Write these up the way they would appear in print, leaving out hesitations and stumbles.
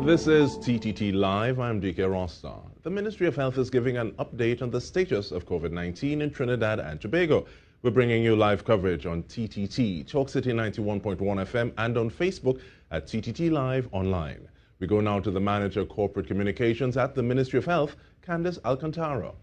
This is TTT Live. I'm DK Rostar. The Ministry of Health is giving an update on the status of COVID-19 in Trinidad and Tobago. We're bringing you live coverage on TTT, Talk City 91.1 FM, and on Facebook at TTT Live Online. We go now to the Manager of Corporate Communications at the Ministry of Health, Candice Alcantara.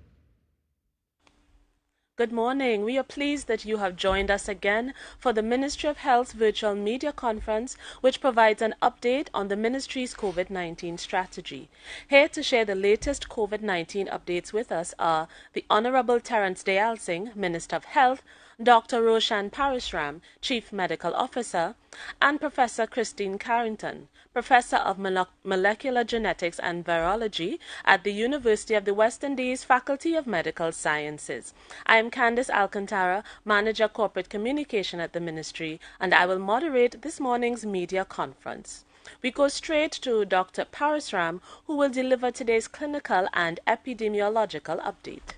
Good morning. We are pleased that you have joined us again for the Ministry of Health's virtual media conference, which provides an update on the Ministry's COVID-19 strategy. Here to share the latest COVID-19 updates with us are the Honorable Terence Deyalsingh, Minister of Health, Dr. Roshan Parasram, Chief Medical Officer, and Professor Christine Carrington, Professor of Molecular Genetics and Virology at the University of the West Indies Faculty of Medical Sciences. I am Candice Alcantara, Manager Corporate Communication at the Ministry, and I will moderate this morning's media conference. We go straight to Dr. Parasram, who will deliver today's clinical and epidemiological update.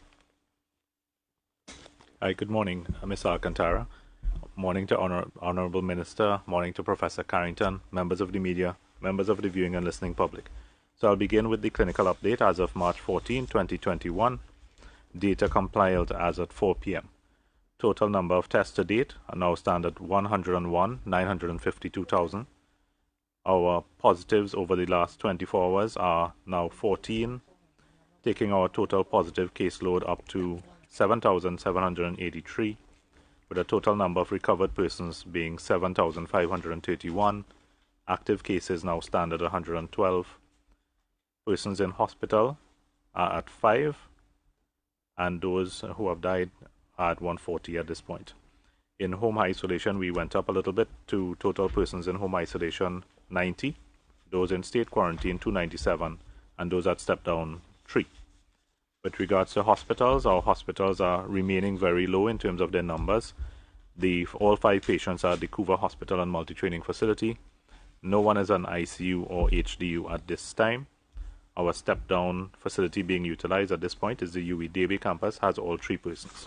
Hi, good morning, Ms. Alcantara. Morning to Honorable Minister, morning to Professor Carrington, members of the media, members of the viewing and listening public. So I'll begin with the clinical update as of March 14, 2021. Data compiled as at 4 p.m. Total number of tests to date are now stand at 101,952,000. Our positives over the last 24 hours are now 14, taking our total positive caseload up to 7,783, with a total number of recovered persons being 7,531. Active cases now stand at 112. Persons in hospital are at 5, and those who have died are at 140 at this point. In home isolation, we went up a little bit to total persons in home isolation 90, those in state quarantine 297, and those at step down 3. With regards to hospitals, our hospitals are remaining very low in terms of their numbers. All 5 patients are at the Couva Hospital and Multi-Training Facility. No one is on ICU or HDU at this time. Our step-down facility being utilized at this point is the UWI Debe campus, has all 3 persons.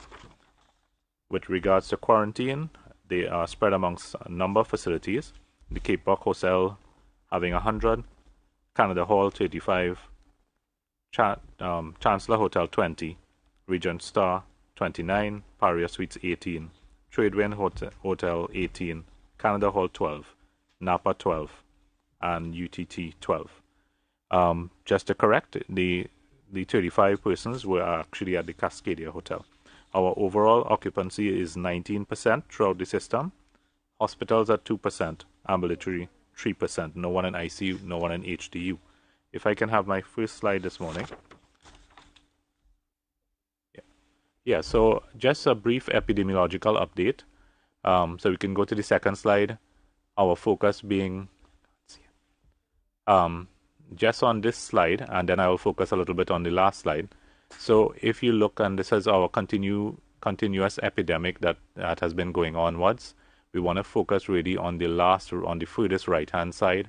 With regards to quarantine, they are spread amongst a number of facilities. The Cape Rock Hotel having 100, Canada Hall 35, Chancellor Hotel 20, Regent Star 29, Paria Suites 18, Tradewind Hotel 18, Canada Hall 12, Napa 12, and UTT 12. Just to correct, the 35 persons were actually at the Cascadia Hotel. Our overall occupancy is 19% throughout the system. Hospitals at 2%, ambulatory 3%, no one in ICU, no one in HDU. If I can have my first slide this morning. Yeah, so just a brief epidemiological update. So we can go to the second slide. Our focus being just on this slide, and then I will focus a little bit on the last slide. So if you look, and this is our continuous epidemic that has been going onwards, we want to focus really on the furthest right-hand side.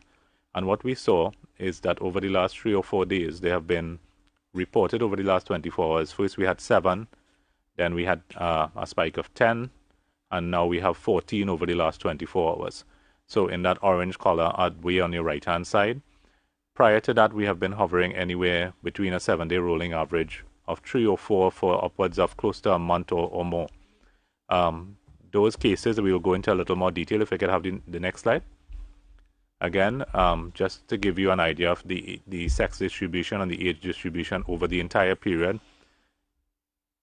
And what we saw is that over the last 3 or 4 days, they have been reported over the last 24 hours. First we had 7, then we had a spike of 10, and now we have 14 over the last 24 hours. So in that orange color, way on your right-hand side. Prior to that, we have been hovering anywhere between a 7-day rolling average of 3 or 4 for upwards of close to a month or more. Those cases, we will go into a little more detail if I could have the next slide. Again, just to give you an idea of the sex distribution and the age distribution over the entire period.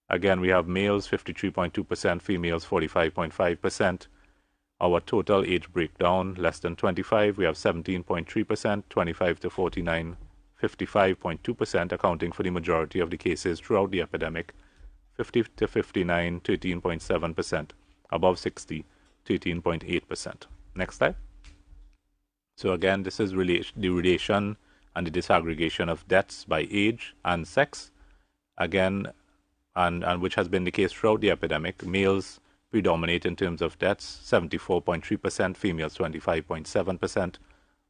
Again, we have males 53.2%, females 45.5%. Our total age breakdown, less than 25, we have 17.3%, 25 to 49, 55.2%, accounting for the majority of the cases throughout the epidemic. 50 to 59, 13.7%. Above 60, 13.8%. Next slide. So again, this is the relation and the disaggregation of deaths by age and sex. Again, and which has been the case throughout the epidemic. Males predominate in terms of deaths, 74.3%, females 25.7%,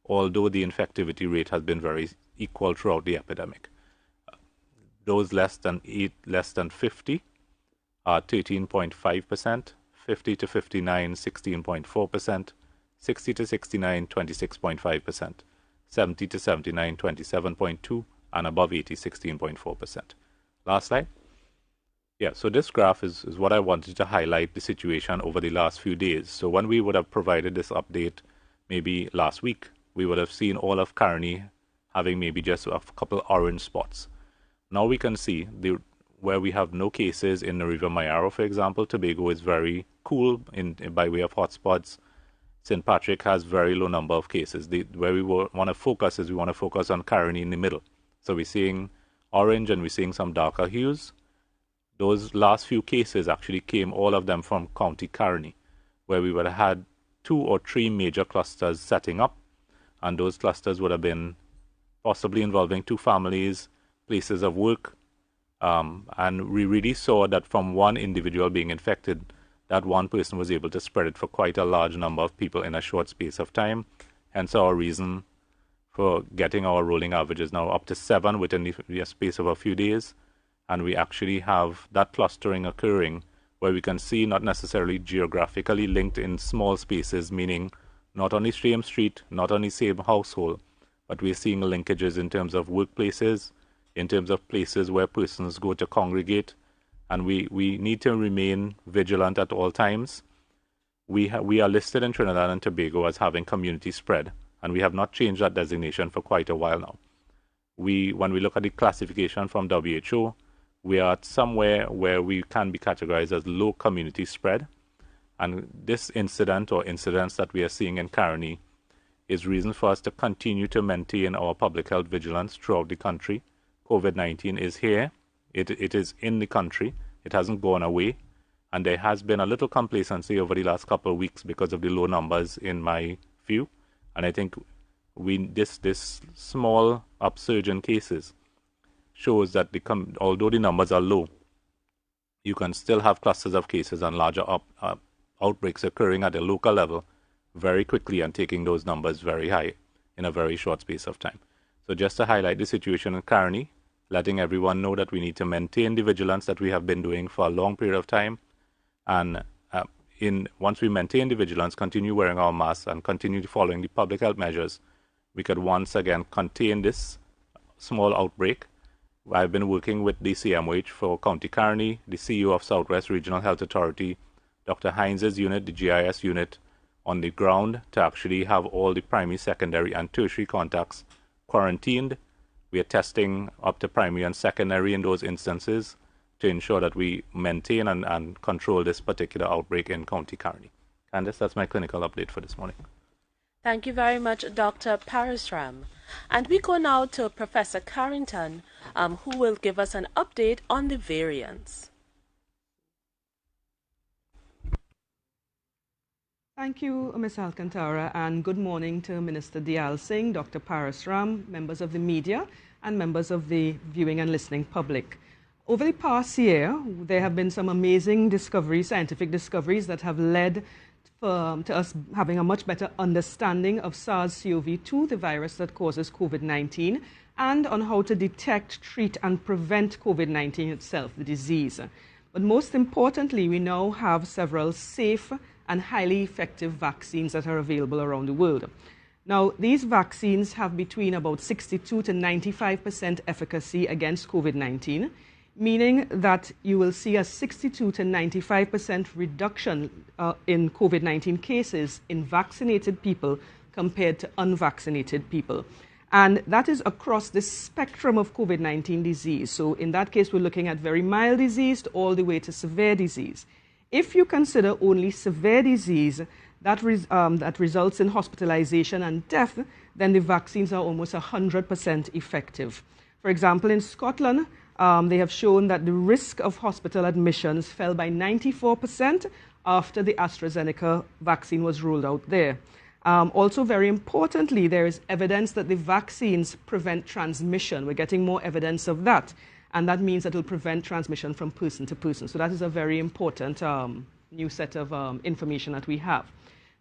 although the infectivity rate has been very equal throughout the epidemic. Those less than 50 are 13.5%, 50 to 59, 16.4%, 60 to 69, 26.5%. 70 to 79, 27.2%. And above 80, 16.4%. Last slide. Yeah, so this graph is what I wanted to highlight the situation over the last few days. So when we would have provided this update maybe last week, we would have seen all of Caroni having maybe just a couple orange spots. Now we can see where we have no cases in the River Mayaro, for example. Tobago is very cool by way of hotspots. St. Patrick has very low number of cases. Where we want to focus is we want to focus on Caroni in the middle. So we're seeing orange and we're seeing some darker hues. Those last few cases actually came, all of them from County Caroni, where we would have had 2 or 3 major clusters setting up, and those clusters would have been possibly involving 2 families, places of work, and we really saw that from one individual being infected, that one person was able to spread it for quite a large number of people in a short space of time. Hence our reason for getting our rolling averages now up to 7 within the space of a few days. And we actually have that clustering occurring where we can see not necessarily geographically linked in small spaces, meaning not on the same street, not on the same household, but we're seeing linkages in terms of workplaces, in terms of places where persons go to congregate, and we need to remain vigilant at all times. We are listed in Trinidad and Tobago as having community spread, and we have not changed that designation for quite a while now. When we look at the classification from WHO, we are somewhere where we can be categorized as low community spread. And this incident or incidents that we are seeing in Caroni is reason for us to continue to maintain our public health vigilance throughout the country. COVID-19 is here. It is in the country. It hasn't gone away. And there has been a little complacency over the last couple of weeks because of the low numbers in my view. And I think this small upsurge in cases shows that although the numbers are low, you can still have clusters of cases and larger outbreaks occurring at a local level very quickly and taking those numbers very high in a very short space of time. So just to highlight the situation in Caroni, letting everyone know that we need to maintain the vigilance that we have been doing for a long period of time. And once we maintain the vigilance, continue wearing our masks and continue following the public health measures, we could once again contain this small outbreak. I've been working with the CMOH for County Caroni, the CEO of Southwest Regional Health Authority, Dr. Hines' unit, the GIS unit, on the ground to actually have all the primary, secondary, and tertiary contacts quarantined. We are testing up to primary and secondary in those instances to ensure that we maintain and control this particular outbreak in County Caroni. Candice, that's my clinical update for this morning. Thank you very much, Dr. Parasram. And we go now to Professor Carrington, who will give us an update on the variants. Thank you, Ms. Alcantara, and good morning to Minister Diyal Singh, Dr. Parasram, members of the media, and members of the viewing and listening public. Over the past year, there have been some amazing discoveries, scientific discoveries, that have led to us having a much better understanding of SARS-CoV-2, the virus that causes COVID-19, and on how to detect, treat, and prevent COVID-19 itself, the disease. But most importantly, we now have several safe and highly effective vaccines that are available around the world. Now, these vaccines have between about 62 to 95% efficacy against COVID-19, meaning that you will see a 62 to 95% reduction in COVID-19 cases in vaccinated people compared to unvaccinated people. And that is across the spectrum of COVID-19 disease. So in that case, we're looking at very mild disease all the way to severe disease. If you consider only severe disease that results in hospitalization and death, then the vaccines are almost 100% effective. For example, in Scotland, they have shown that the risk of hospital admissions fell by 94% after the AstraZeneca vaccine was rolled out there. Also, very importantly, there is evidence that the vaccines prevent transmission. We're getting more evidence of that. And that means that it will prevent transmission from person to person. So that is a very important new set of information that we have.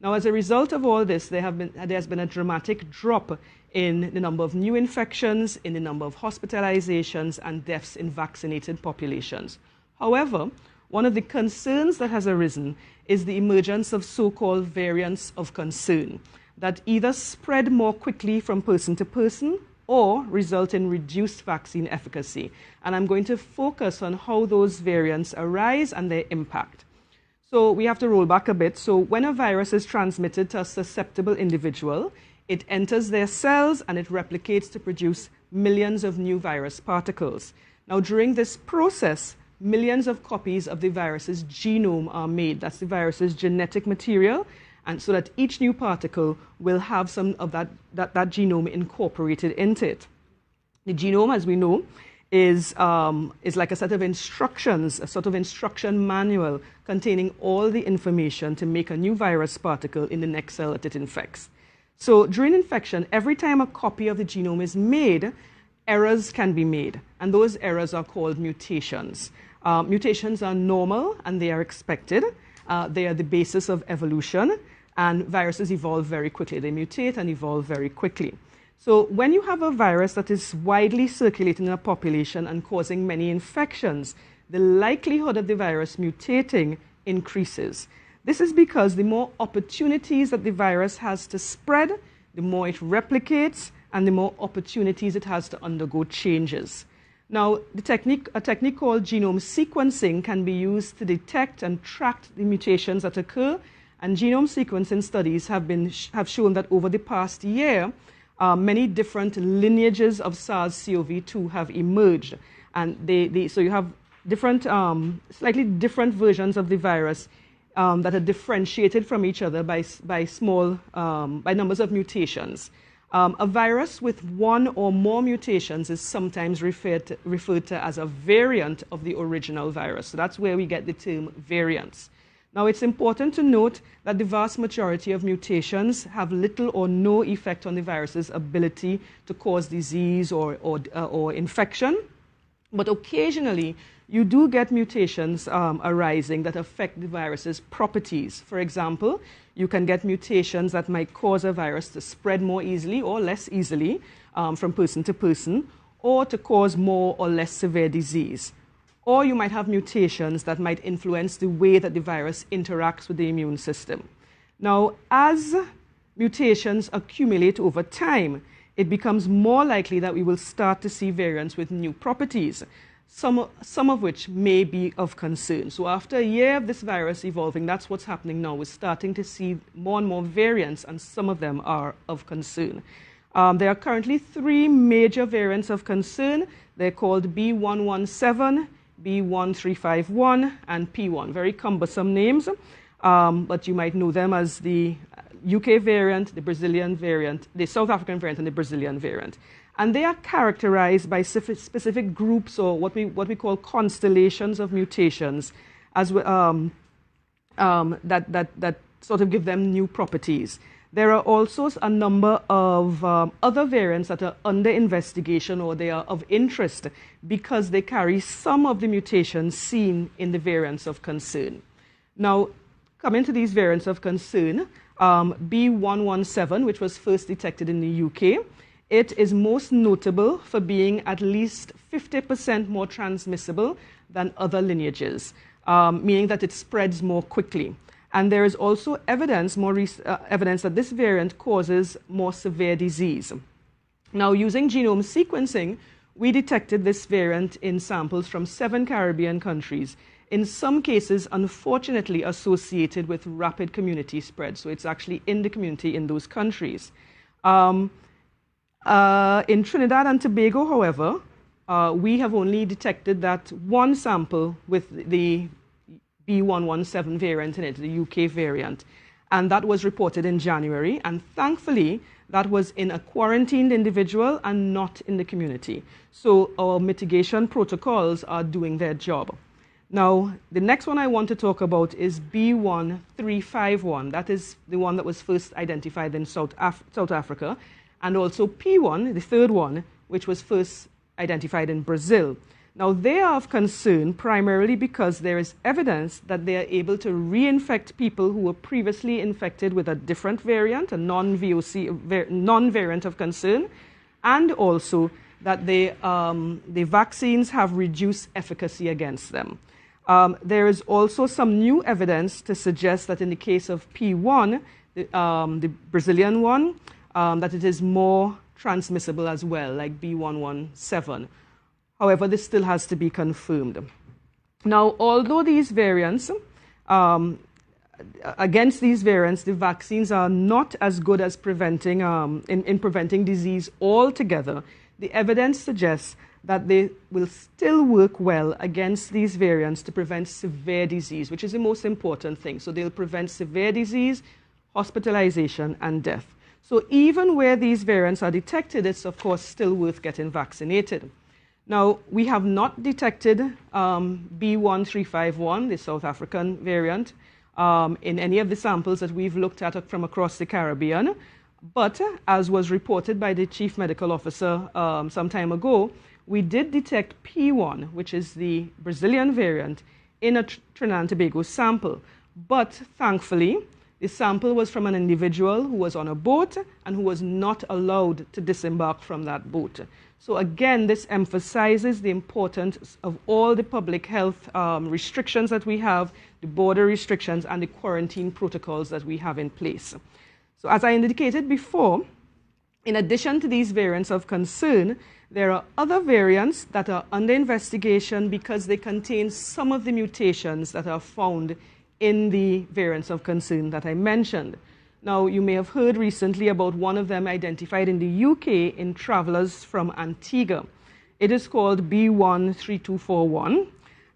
Now, as a result of all this, there's been a dramatic drop in the number of new infections, in the number of hospitalizations and deaths in vaccinated populations. However, one of the concerns that has arisen is the emergence of so-called variants of concern that either spread more quickly from person to person or result in reduced vaccine efficacy. And I'm going to focus on how those variants arise and their impact. So we have to roll back a bit. So when a virus is transmitted to a susceptible individual, it enters their cells and it replicates to produce millions of new virus particles. Now, during this process, millions of copies of the virus's genome are made. That's the virus's genetic material, and so that each new particle will have some of that genome incorporated into it. The genome, as we know, is like a set of instructions, a sort of instruction manual containing all the information to make a new virus particle in the next cell that it infects. So during infection, every time a copy of the genome is made, errors can be made, and those errors are called mutations. Mutations are normal and they are expected. They are the basis of evolution, and viruses evolve very quickly. They mutate and evolve very quickly. So when you have a virus that is widely circulating in a population and causing many infections, the likelihood of the virus mutating increases. This is because the more opportunities that the virus has to spread, the more it replicates, and the more opportunities it has to undergo changes. Now, a technique called genome sequencing can be used to detect and track the mutations that occur, and genome sequencing studies have shown that over the past year, many different lineages of SARS-CoV-2 have emerged, and so you have different, slightly different versions of the virus that are differentiated from each other by numbers of mutations. A virus with one or more mutations is sometimes referred to as a variant of the original virus. So that's where we get the term variants. Now, it's important to note that the vast majority of mutations have little or no effect on the virus's ability to cause disease or infection. But occasionally, you do get mutations arising that affect the virus's properties. For example, you can get mutations that might cause a virus to spread more easily or less easily from person to person, or to cause more or less severe disease. Or you might have mutations that might influence the way that the virus interacts with the immune system. Now, as mutations accumulate over time, it becomes more likely that we will start to see variants with new properties, some of which may be of concern. So after a year of this virus evolving, that's what's happening now. We're starting to see more and more variants, and some of them are of concern. There are currently 3 major variants of concern. They're called B117, B1351, and P1. Very cumbersome names, but you might know them as the UK variant, the Brazilian variant, the South African variant, and the Brazilian variant. And they are characterized by specific groups, or what we call constellations of mutations, as that sort of give them new properties. There are also a number of other variants that are under investigation, or they are of interest because they carry some of the mutations seen in the variants of concern. Now, coming to these variants of concern, B117, which was first detected in the UK, it is most notable for being at least 50% more transmissible than other lineages, meaning that it spreads more quickly. And there is also evidence that this variant causes more severe disease. Now, using genome sequencing, we detected this variant in samples from 7 Caribbean countries, in some cases, unfortunately, associated with rapid community spread. So it's actually in the community in those countries. In Trinidad and Tobago, however, we have only detected that one sample with the B117 variant in it, the UK variant, and that was reported in January, and thankfully that was in a quarantined individual and not in the community. So our mitigation protocols are doing their job. Now, the next one I want to talk about is B1351. That is the one that was first identified in South Africa, and also P1, the third one, which was first identified in Brazil. Now, they are of concern primarily because there is evidence that they are able to reinfect people who were previously infected with a different variant, a non-variant of concern, and also that the vaccines have reduced efficacy against them. There is also some new evidence to suggest that in the case of P1, the Brazilian one, that it is more transmissible as well, like B117. However, this still has to be confirmed. Now, although these variants, against these variants, the vaccines are not as good as preventing in preventing disease altogether, the evidence suggests that they will still work well against these variants to prevent severe disease, which is the most important thing. So they'll prevent severe disease, hospitalization, and death. So even where these variants are detected, it's of course still worth getting vaccinated. Now, we have not detected B1351, the South African variant, in any of the samples that we've looked at from across the Caribbean. But as was reported by the Chief Medical Officer some time ago, we did detect P1, which is the Brazilian variant, in a Trinidad and Tobago sample. But thankfully, the sample was from an individual who was on a boat and who was not allowed to disembark from that boat. So again, this emphasizes the importance of all the public health restrictions that we have, the border restrictions, and the quarantine protocols that we have in place. So as I indicated before, in addition to these variants of concern, there are other variants that are under investigation because they contain some of the mutations that are found in the variants of concern that I mentioned. Now, you may have heard recently about one of them identified in the UK in travelers from Antigua. It is called B13241,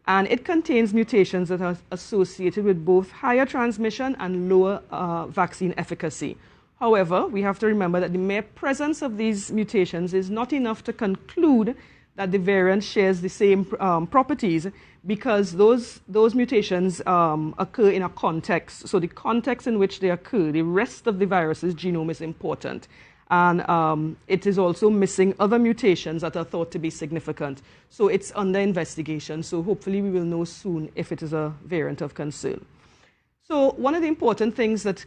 and it contains mutations that are associated with both higher transmission and lower vaccine efficacy. However, we have to remember that the mere presence of these mutations is not enough to conclude that the variant shares the same properties, because those mutations occur in a context. So the context in which they occur, the rest of the virus's genome is important. And it is also missing other mutations that are thought to be significant. So it's under investigation. So hopefully we will know soon if it is a variant of concern. So one of the important things that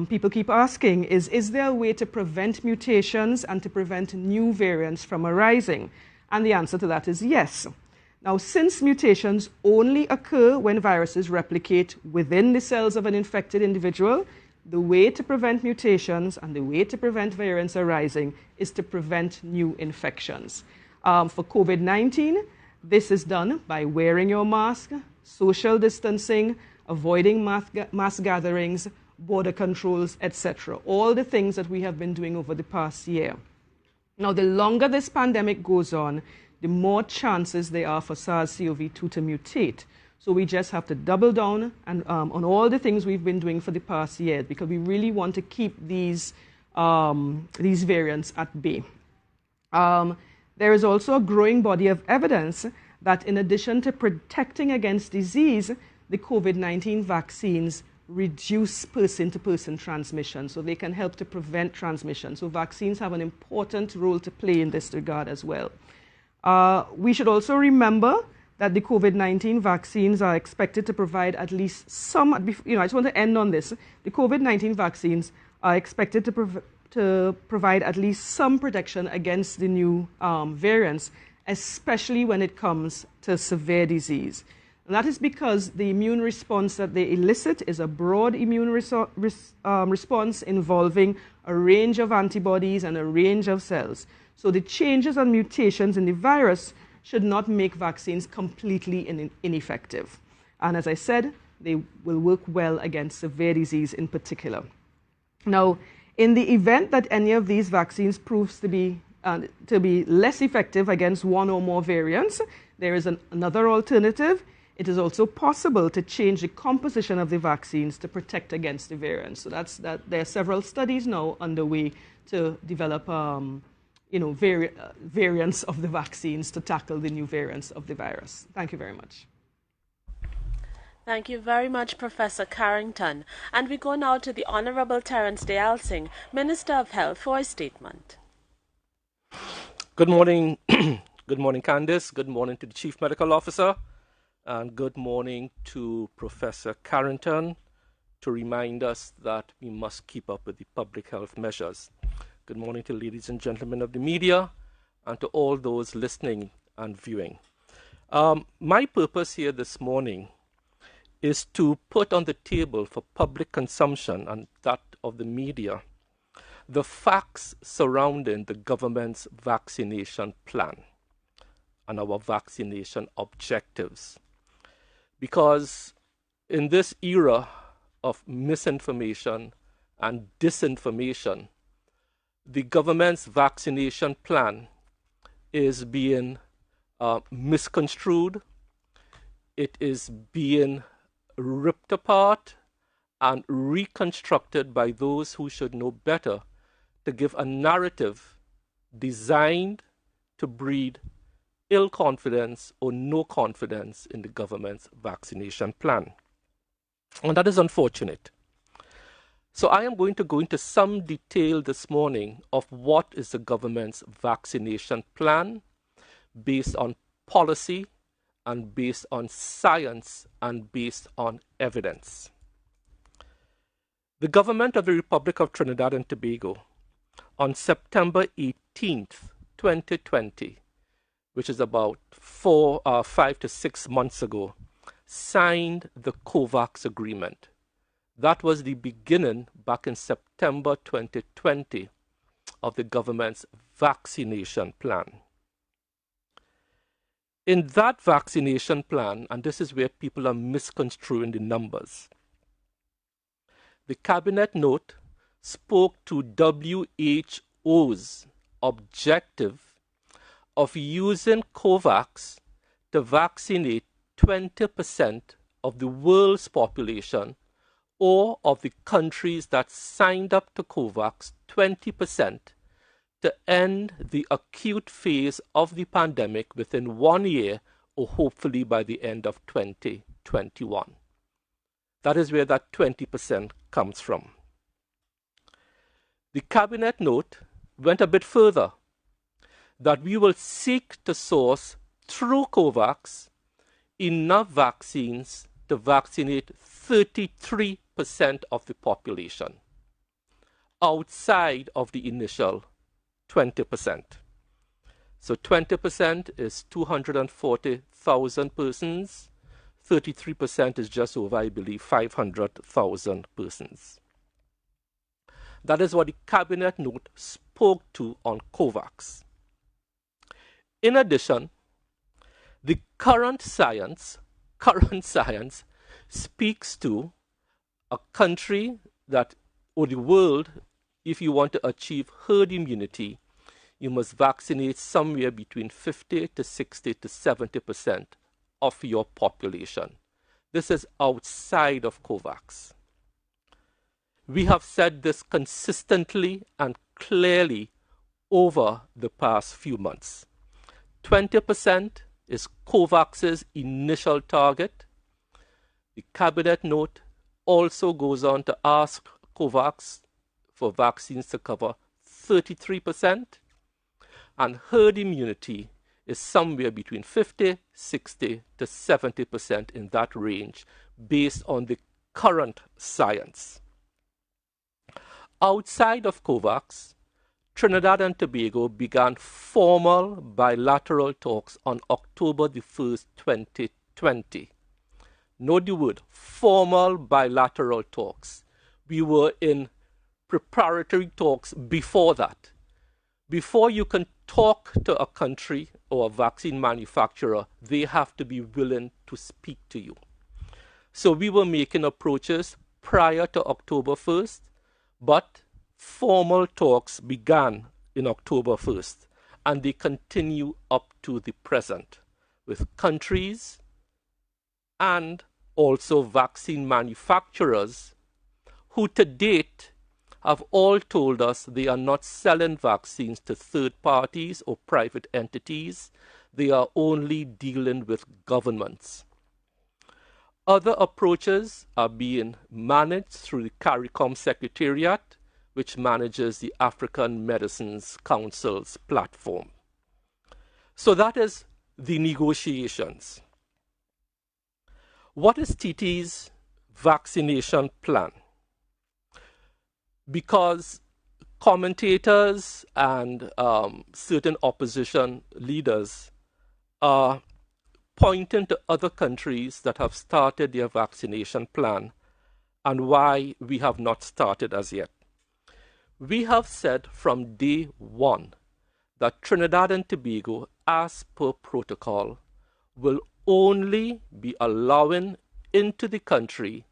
people keep asking is there a way to prevent mutations and to prevent new variants from arising? And the answer to that is yes. Now, since mutations only occur when viruses replicate within the cells of an infected individual, the way to prevent mutations and the way to prevent variants arising is to prevent new infections. For COVID-19, this is done by wearing your mask, social distancing, avoiding mass gatherings, border controls, etc. All the things that we have been doing over the past year. Now, the longer this pandemic goes on, the more chances there are for SARS-CoV-2 to mutate. So we just have to double down on all the things we've been doing for the past year, because we really want to keep these variants at bay. There is also a growing body of evidence that in addition to protecting against disease, the COVID-19 vaccines reduce person-to-person transmission, so they can help to prevent transmission. So vaccines have an important role to play in this regard as well. We should also remember that the COVID-19 vaccines are expected to provide at least some, I just want to end on this. The COVID-19 vaccines are expected to provide at least some protection against the new variants, especially when it comes to severe disease. And that is because the immune response that they elicit is a broad immune response involving a range of antibodies and a range of cells. So the changes and mutations in the virus should not make vaccines completely ineffective. And as I said, they will work well against severe disease in particular. Now, in the event that any of these vaccines proves to be less effective against one or more variants, there is another alternative. It is also possible to change the composition of the vaccines to protect against the variants. So there are several studies now underway to develop variants of the vaccines to tackle the new variants of the virus. Thank you very much. Thank you very much, Professor Carrington. And we go now to the Honorable Terence Deyalsingh, Minister of Health, for a statement. Good morning. Good morning, Candice. Good morning to the Chief Medical Officer. And good morning to Professor Carrington to remind us that we must keep up with the public health measures. Good morning to ladies and gentlemen of the media and to all those listening and viewing. My purpose here this morning is to put on the table for public consumption and that of the media the facts surrounding the government's vaccination plan and our vaccination objectives. Because in this era of misinformation and disinformation, the government's vaccination plan is being misconstrued, it is being ripped apart and reconstructed by those who should know better to give a narrative designed to breed ill confidence or no confidence in the government's vaccination plan. And that is unfortunate. So I am going to go into some detail this morning of what is the government's vaccination plan based on policy and based on science and based on evidence. The government of the Republic of Trinidad and Tobago on September 18th, 2020, which is about 5 to 6 months ago, signed the COVAX agreement. That was the beginning back in September 2020 of the government's vaccination plan. In that vaccination plan, and this is where people are misconstruing the numbers, the cabinet note spoke to WHO's objective of using COVAX to vaccinate 20% of the world's population, or of the countries that signed up to COVAX, 20%, to end the acute phase of the pandemic within 1 year, or hopefully by the end of 2021. That is where that 20% comes from. The cabinet note went a bit further, that we will seek to source through COVAX enough vaccines to vaccinate 33% of the population, outside of the initial 20%. So 20% is 240,000 persons, 33% is just over, I believe, 500,000 persons. That is what the cabinet note spoke to on COVAX. In addition, the current science speaks to a country that, or the world, if you want to achieve herd immunity, you must vaccinate somewhere between 50 to 60 to 70% of your population. This is outside of COVAX. We have said this consistently and clearly over the past few months. 20% is COVAX's initial target. The cabinet note also goes on to ask COVAX for vaccines to cover 33%, and herd immunity is somewhere between 50, 60 to 70% in that range based on the current science. Outside of COVAX, Trinidad and Tobago began formal bilateral talks on October the 1st, 2020. Note the word, formal bilateral talks. We were in preparatory talks before that. Before you can talk to a country or a vaccine manufacturer, they have to be willing to speak to you. So we were making approaches prior to October 1st, but formal talks began in October 1st, and they continue up to the present with countries and also vaccine manufacturers who to date have all told us they are not selling vaccines to third parties or private entities. They are only dealing with governments. Other approaches are being managed through the CARICOM Secretariat, which manages the African Medicines Council's platform. So that is the negotiations. What is TT's vaccination plan? Because commentators and certain opposition leaders are pointing to other countries that have started their vaccination plan and why we have not started as yet. We have said from day one that Trinidad and Tobago, as per protocol, will only be allowing into the country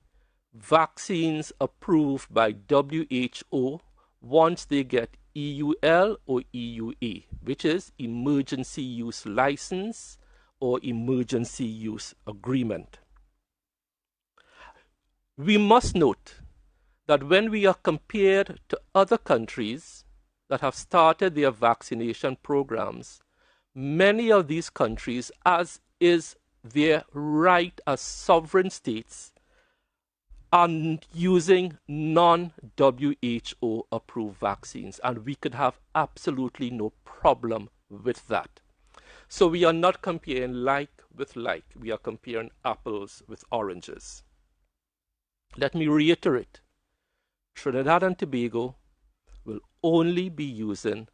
vaccines approved by WHO once they get EUL or EUA, which is Emergency Use License or Emergency Use Agreement. We must note that when we are compared to other countries that have started their vaccination programs, many of these countries, as is their right as sovereign states, are using non-WHO approved vaccines, and we could have absolutely no problem with that. So we are not comparing like with like, we are comparing apples with oranges. Let me reiterate, Trinidad and Tobago will only be using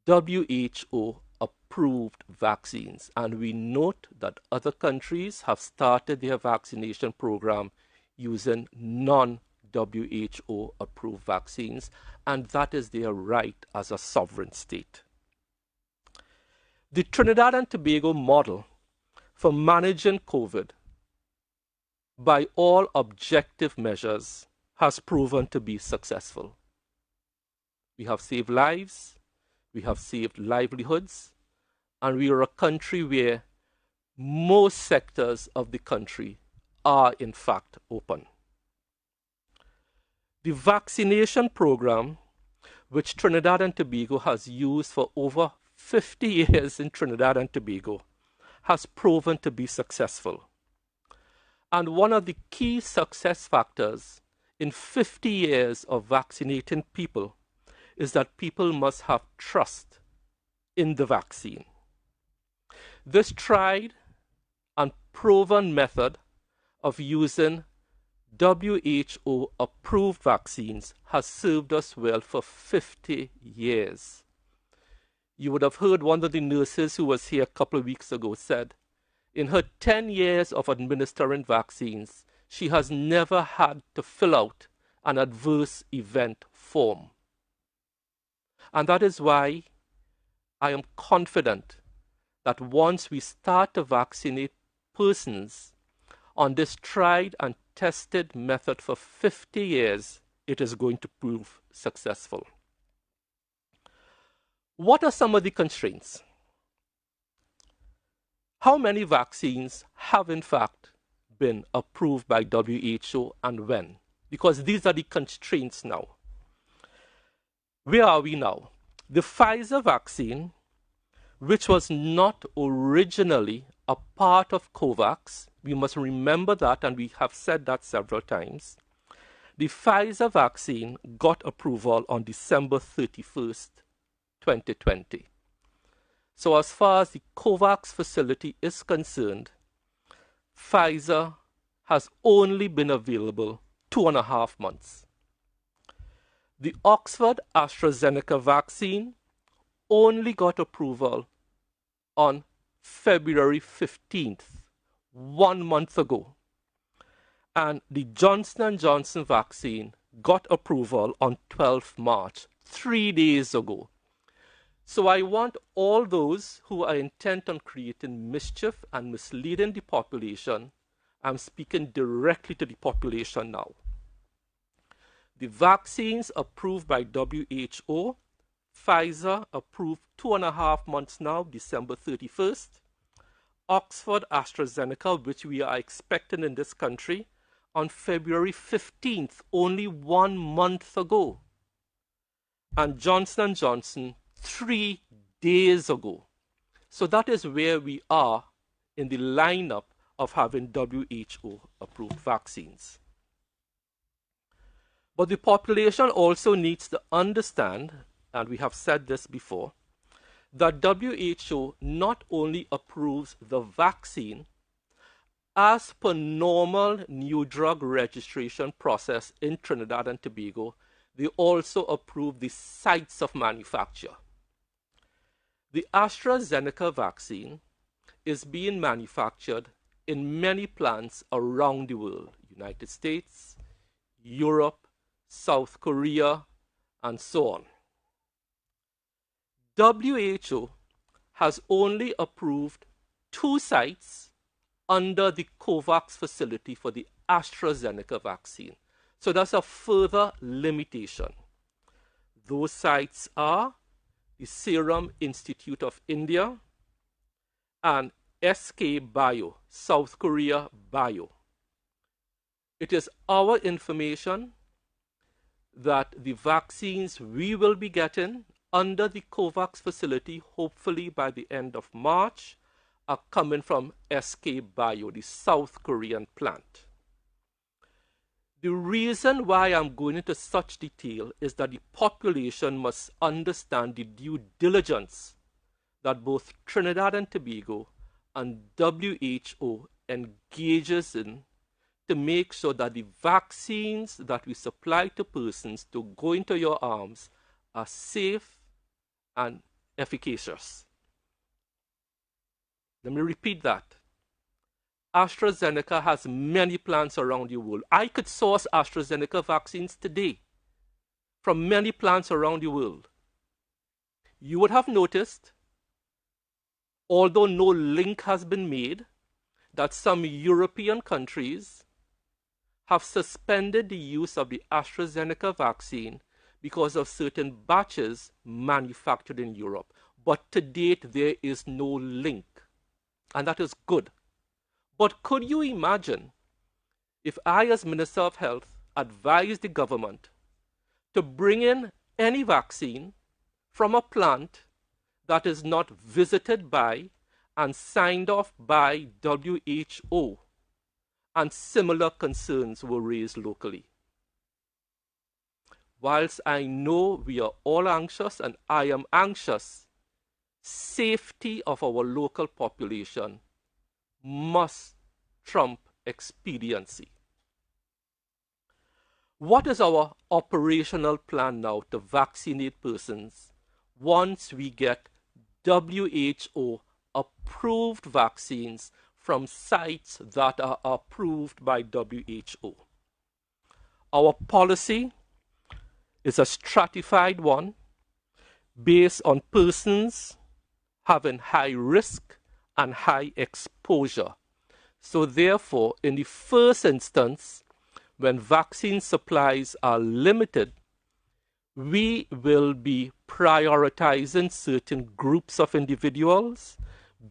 WHO approved vaccines, and we note that other countries have started their vaccination program using non-WHO approved vaccines, and that is their right as a sovereign state. The Trinidad and Tobago model for managing COVID by all objective measures has proven to be successful. We have saved lives, we have saved livelihoods, and we are a country where most sectors of the country are in fact open. The vaccination program, which Trinidad and Tobago has used for over 50 years in Trinidad and Tobago, has proven to be successful. And one of the key success factors in 50 years of vaccinating people is that people must have trust in the vaccine. This tried and proven method of using WHO-approved vaccines has served us well for 50 years. You would have heard one of the nurses who was here a couple of weeks ago said, in her 10 years of administering vaccines, she has never had to fill out an adverse event form. And that is why I am confident that once we start to vaccinate persons on this tried and tested method for 50 years, it is going to prove successful. What are some of the constraints? How many vaccines have in fact been approved by WHO and when? Because these are the constraints now. Where are we now? The Pfizer vaccine, which was not originally a part of COVAX, we must remember that, and we have said that several times. The Pfizer vaccine got approval on December 31st, 2020. So as far as the COVAX facility is concerned, Pfizer has only been available 2.5 months. The Oxford AstraZeneca vaccine only got approval on February 15th, 1 month ago. And the Johnson & Johnson vaccine got approval on 12th March, 3 days ago. So I want all those who are intent on creating mischief and misleading the population, I'm speaking directly to the population now. The vaccines approved by WHO, Pfizer approved 2.5 months now, December 31st. Oxford AstraZeneca, which we are expecting in this country, on February 15th, only 1 month ago. And Johnson & Johnson, 3 days ago. So that is where we are in the lineup of having WHO-approved vaccines. But the population also needs to understand, and we have said this before, that WHO not only approves the vaccine as per normal new drug registration process in Trinidad and Tobago, they also approve the sites of manufacture. The AstraZeneca vaccine is being manufactured in many plants around the world, United States, Europe, South Korea, and so on. WHO has only approved 2 sites under the COVAX facility for the AstraZeneca vaccine. So that's a further limitation. Those sites are the Serum Institute of India and SK Bio, South Korea Bio. It is our information that the vaccines we will be getting under the COVAX facility, hopefully by the end of March, are coming from SK Bio, the South Korean plant. The reason why I'm going into such detail is that the population must understand the due diligence that both Trinidad and Tobago and WHO engages in to make sure that the vaccines that we supply to persons to go into your arms are safe and efficacious. Let me repeat that. AstraZeneca has many plants around the world. I could source AstraZeneca vaccines today from many plants around the world. You would have noticed, although no link has been made, that some European countries have suspended the use of the AstraZeneca vaccine because of certain batches manufactured in Europe. But to date, there is no link, and that is good. But could you imagine if I, as Minister of Health, advised the government to bring in any vaccine from a plant that is not visited by and signed off by WHO, and similar concerns were raised locally? Whilst I know we are all anxious, and I am anxious, safety of our local population must trump expediency. What is our operational plan now to vaccinate persons once we get WHO approved vaccines from sites that are approved by WHO? Our policy is a stratified one based on persons having high risk and high exposure. So therefore, in the first instance, when vaccine supplies are limited, we will be prioritizing certain groups of individuals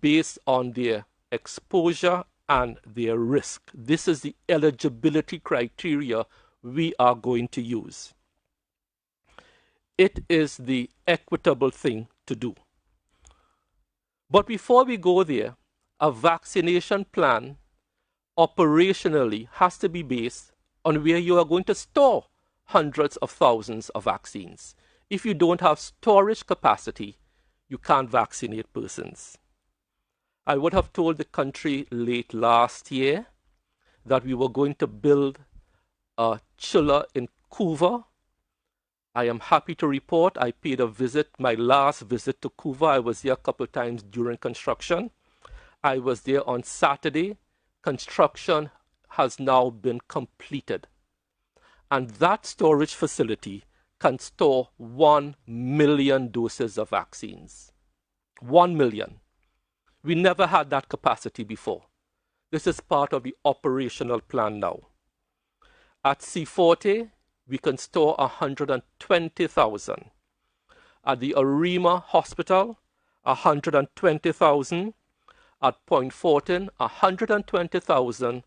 based on their exposure and their risk. This is the eligibility criteria we are going to use. It is the equitable thing to do. But before we go there, a vaccination plan operationally has to be based on where you are going to store hundreds of thousands of vaccines. If you don't have storage capacity, you can't vaccinate persons. I would have told the country late last year that we were going to build a chiller in Couva. I am happy to report I paid a visit, my last visit to Couva. I was there a couple of times during construction. I was there on Saturday. Construction has now been completed. And that storage facility can store 1 million doses of vaccines. 1 million. We never had that capacity before. This is part of the operational plan now. At C40, we can store 120,000. At the Arima Hospital, 120,000. At Point Fortin, 120,000.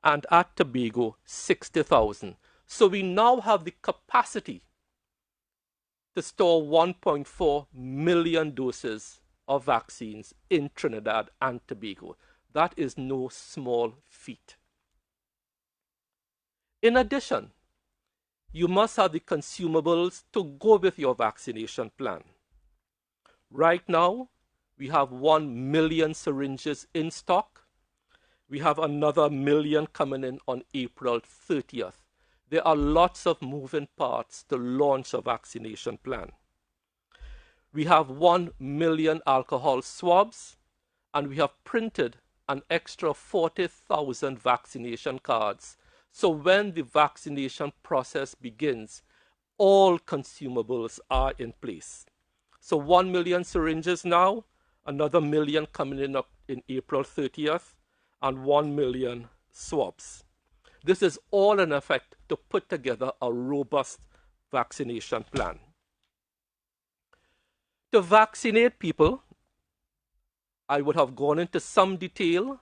And at Tobago, 60,000. So we now have the capacity to store 1.4 million doses of vaccines in Trinidad and Tobago. That is no small feat. In addition, you must have the consumables to go with your vaccination plan. Right now, we have 1 million syringes in stock. We have another 1 million coming in on April 30th. There are lots of moving parts to launch a vaccination plan. We have 1 million alcohol swabs, and we have printed an extra 40,000 vaccination cards. So when the vaccination process begins, all consumables are in place. So 1 million syringes now, another million coming in up in April 30th, and 1 million swabs. This is all in effect to put together a robust vaccination plan. To vaccinate people, I would have gone into some detail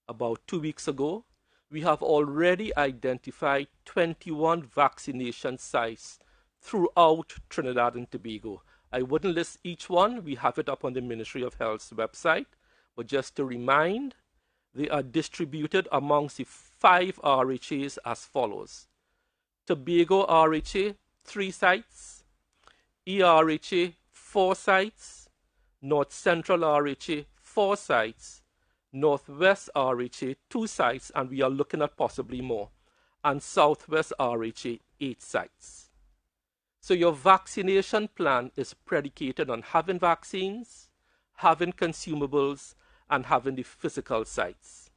about 2 weeks ago. We have already identified 21 vaccination sites throughout Trinidad and Tobago. I wouldn't list each one. We have it up on the Ministry of Health's website. But just to remind, they are distributed amongst the 5 RHAs as follows. Tobago RHA, 3 sites. ERHA, 4 sites. North Central RHA, 4 sites. Northwest RHA, 2 sites, and we are looking at possibly more. And Southwest RHA, 8 sites. So your vaccination plan is predicated on having vaccines, having consumables, and having the physical sites.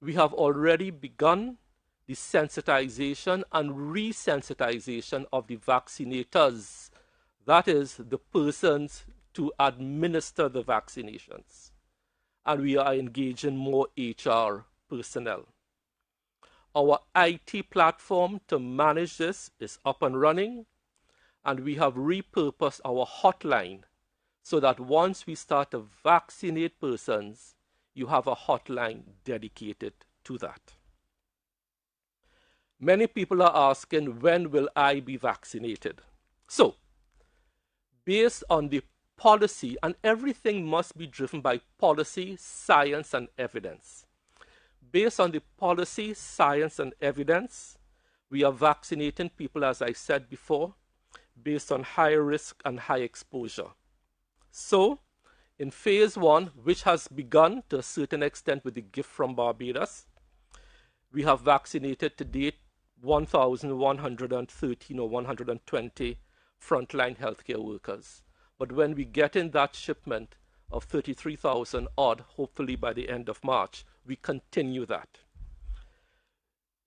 We have already begun the sensitization and resensitization of the vaccinators. That is, the persons to administer the vaccinations. And we are engaging more HR personnel. Our IT platform to manage this is up and running, and we have repurposed our hotline so that once we start to vaccinate persons, you have a hotline dedicated to that. Many people are asking, when will I be vaccinated? So, based on the policy, and everything must be driven by policy, science, and evidence. Based on the policy, science, and evidence, we are vaccinating people, as I said before, based on high risk and high exposure. So, in phase 1, which has begun to a certain extent with the gift from Barbados, we have vaccinated to date 1,113 or 120 frontline healthcare workers. But when we get in that shipment of 33,000 odd, hopefully by the end of March, we continue that.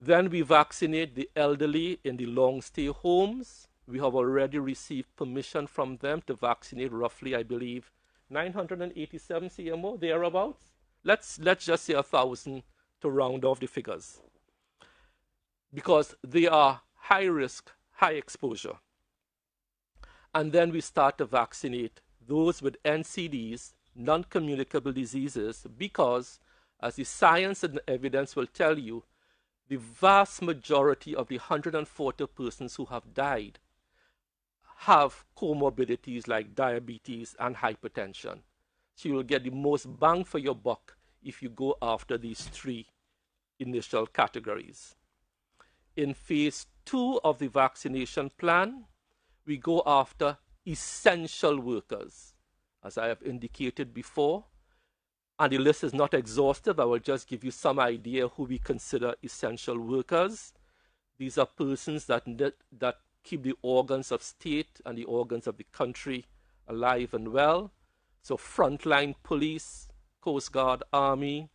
Then we vaccinate the elderly in the long-stay homes. We have already received permission from them to vaccinate roughly, I believe, 987 CMO, thereabouts. Let's just say 1,000 to round off the figures, because they are high risk, high exposure. And then we start to vaccinate those with NCDs, non-communicable diseases, because, as the science and the evidence will tell you, the vast majority of the 140 persons who have died have comorbidities like diabetes and hypertension. So you will get the most bang for your buck if you go after these 3 initial categories. In phase 2 of the vaccination plan, we go after essential workers, as I have indicated before. And the list is not exhaustive. I will just give you some idea who we consider essential workers. These are persons that keep the organs of state and the organs of the country alive and well. So frontline police, Coast Guard, Army,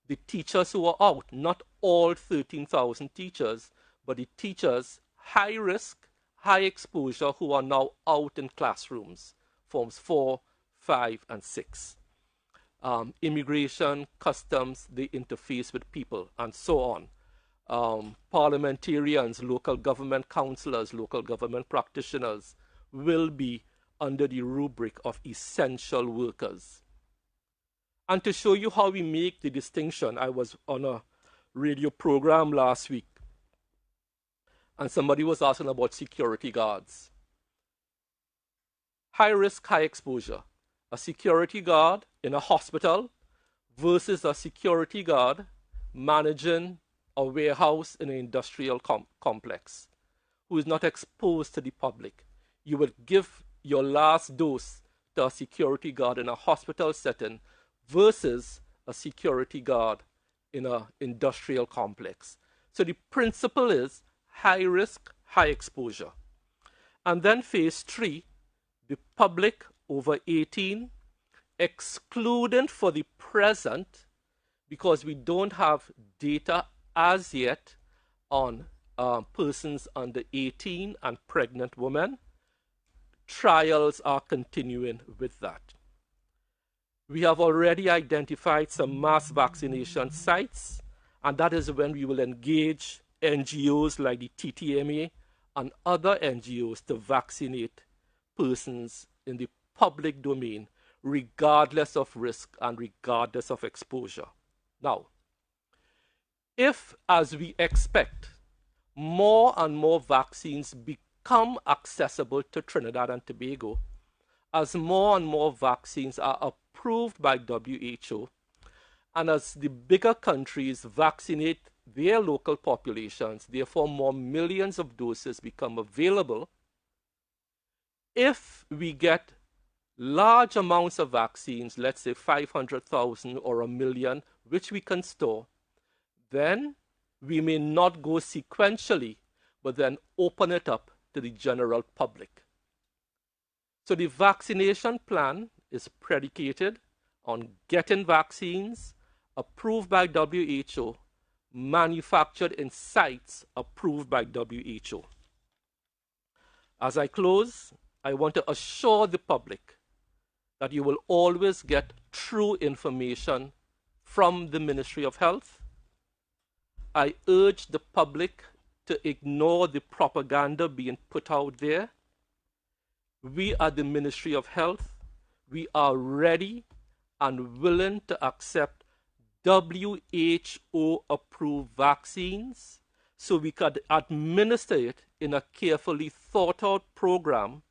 the teachers who are out, not all 13,000 teachers, but the teachers, high risk, high exposure, who are now out in classrooms, forms 4, 5, and 6. Immigration, customs, they interface with people, and so on. Parliamentarians, local government councillors, local government practitioners will be under the rubric of essential workers. And to show you how we make the distinction, I was on a radio program last week, and somebody was asking about security guards. High risk, high exposure. A security guard in a hospital versus a security guard managing a warehouse in an industrial complex, who is not exposed to the public. You would give your last dose to a security guard in a hospital setting versus a security guard in an industrial complex. So the principle is high risk, high exposure. And then phase 3, the public over 18, excluding for the present, because we don't have data as yet on persons under 18 and pregnant women. Trials are continuing with that. We have already identified some mass vaccination sites, and that is when we will engage NGOs like the TTMA and other NGOs to vaccinate persons in the public domain, regardless of risk and regardless of exposure. Now, if, as we expect, more and more vaccines become accessible to Trinidad and Tobago, as more and more vaccines are approved by WHO, and as the bigger countries vaccinate their local populations, therefore more millions of doses become available, if we get large amounts of vaccines, let's say 500,000 or 1 million, which we can store, then we may not go sequentially, but then open it up to the general public. So the vaccination plan is predicated on getting vaccines approved by WHO, manufactured in sites approved by WHO. As I close, I want to assure the public that you will always get true information from the Ministry of Health. I urge the public to ignore the propaganda being put out there. We are the Ministry of Health. We are ready and willing to accept WHO-approved vaccines so we could administer it in a carefully thought-out program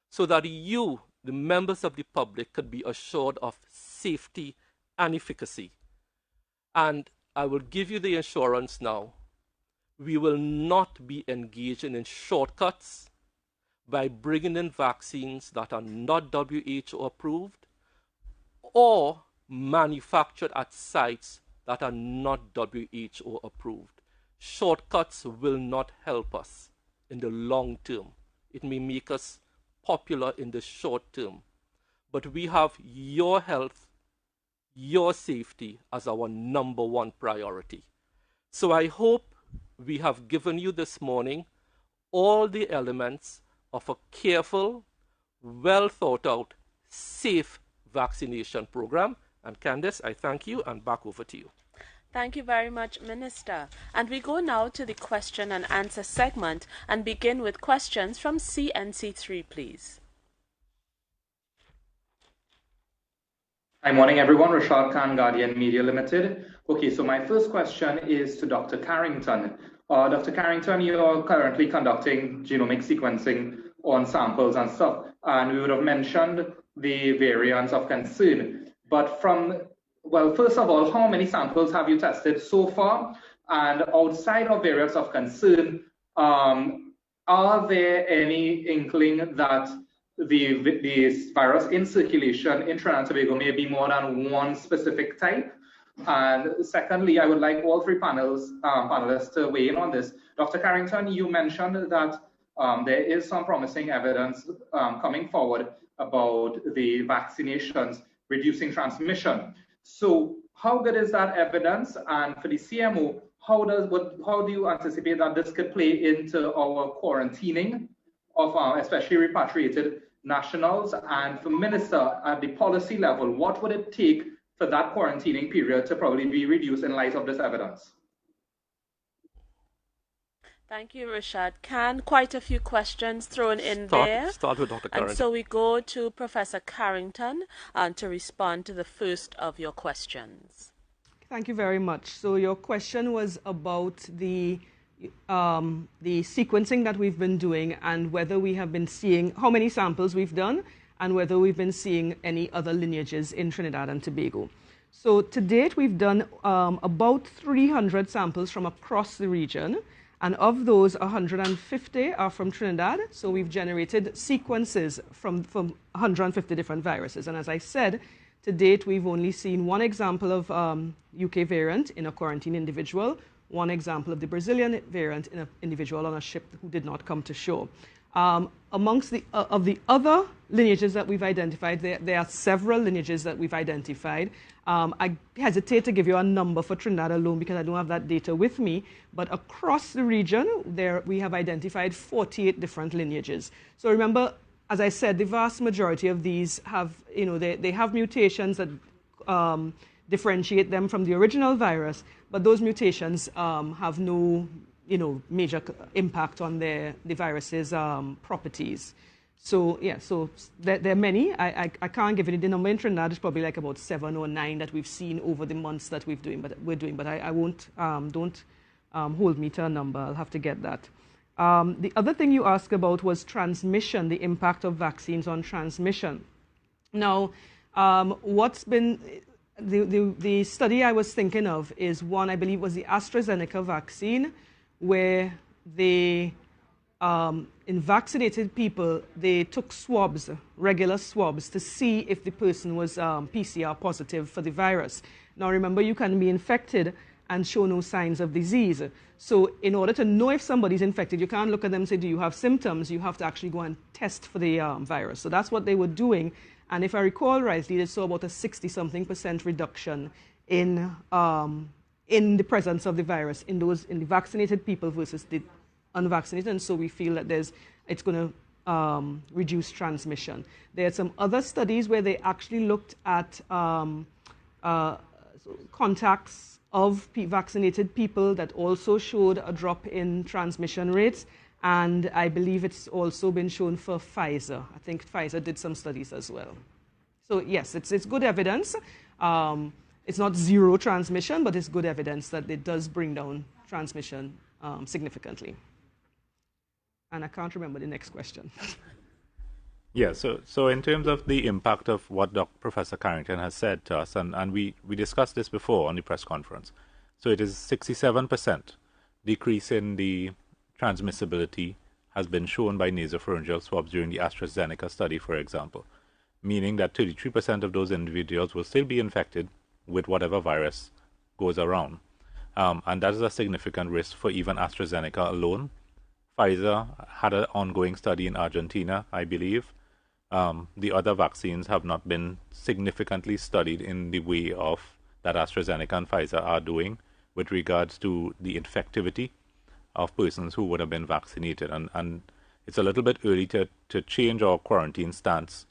so that you, the members of the public, could be assured of safety and efficacy. And I will give you the assurance now, we will not be engaging in shortcuts by bringing in vaccines that are not WHO approved or manufactured at sites that are not WHO approved. Shortcuts will not help us in the long term. It may make us popular in the short term, but we have your health, your safety as our #1 priority. So I hope we have given you this morning all the elements of a careful, well thought out, safe vaccination program. And Candice, I thank you, and back over to you. Thank you very much, Minister. And we go now to the question and answer segment and begin with questions from CNC3, please. Hi, morning everyone. Rashad Khan, Guardian Media Limited. Okay, so my first question is to Dr. Carrington. Dr. Carrington, you're currently conducting genomic sequencing on samples and stuff, and we would have mentioned the variants of concern. But first of all, how many samples have you tested so far? And outside of variants of concern, are there any inkling that the virus in circulation in Trinidad and Tobago may be more than one specific type? And secondly, I would like all three panelists to weigh in on this. Dr. Carrington, you mentioned that there is some promising evidence coming forward about the vaccinations reducing transmission. So how good is that evidence? And for the CMO, how do you anticipate that this could play into our quarantining of especially repatriated nationals? And for Minister, at the policy level, what would it take for that quarantining period to probably be reduced in light of this evidence? Thank you, Rashad Khan. Quite a few questions thrown in there. Start with Dr. Carrington. And so we go to Professor Carrington to respond to the first of your questions. Thank you very much. So your question was about the sequencing that we've been doing and whether we have been seeing how many samples we've done and whether we've been seeing any other lineages in Trinidad and Tobago. So to date, we've done about 300 samples from across the region. And of those, 150 are from Trinidad. So we've generated sequences from 150 different viruses. And as I said, to date, we've only seen one example of UK variant in a quarantined individual, one example of the Brazilian variant in an individual on a ship who did not come to shore. Amongst the other lineages that we've identified, there are several lineages that we've identified. I hesitate to give you a number for Trinidad alone because I don't have that data with me, but across the region, we have identified 48 different lineages. So remember, as I said, the vast majority of these have, they have mutations that differentiate them from the original virus, but those mutations have no major impact on the virus's properties. So, yeah, so there are many. I can't give you the number in Trinidad. It's probably like about 7 or 9 that we've seen over the months that we're doing, but I won't, don't hold me to a number. I'll have to get that. The other thing you asked about was transmission, the impact of vaccines on transmission. Now, what's been, the study I was thinking of is one, I believe was the AstraZeneca vaccine, where they, in vaccinated people, they took swabs, regular swabs, to see if the person was PCR positive for the virus. Now remember, you can be infected and show no signs of disease. So in order to know if somebody's infected, you can't look at them and say, do you have symptoms? You have to actually go and test for the virus. So that's what they were doing. And if I recall rightly, they saw about a 60-something% reduction in the presence of the virus in the vaccinated people versus the unvaccinated, and so we feel that it's going to reduce transmission. There are some other studies where they actually looked at contacts of vaccinated people that also showed a drop in transmission rates, and I believe it's also been shown for Pfizer. I think Pfizer did some studies as well. So yes, it's good evidence. It's not zero transmission, but it's good evidence that it does bring down transmission significantly. And I can't remember the next question. Yeah, so in terms of the impact of what Professor Carrington has said to us, and we discussed this before on the press conference, so it is 67% decrease in the transmissibility has been shown by nasopharyngeal swabs during the AstraZeneca study, for example, meaning that 33% of those individuals will still be infected with whatever virus goes around. And that is a significant risk for even AstraZeneca alone. Pfizer had an ongoing study in Argentina, I believe. The other vaccines have not been significantly studied in the way of that AstraZeneca and Pfizer are doing with regards to the infectivity of persons who would have been vaccinated. And it's a little bit early to change our quarantine stance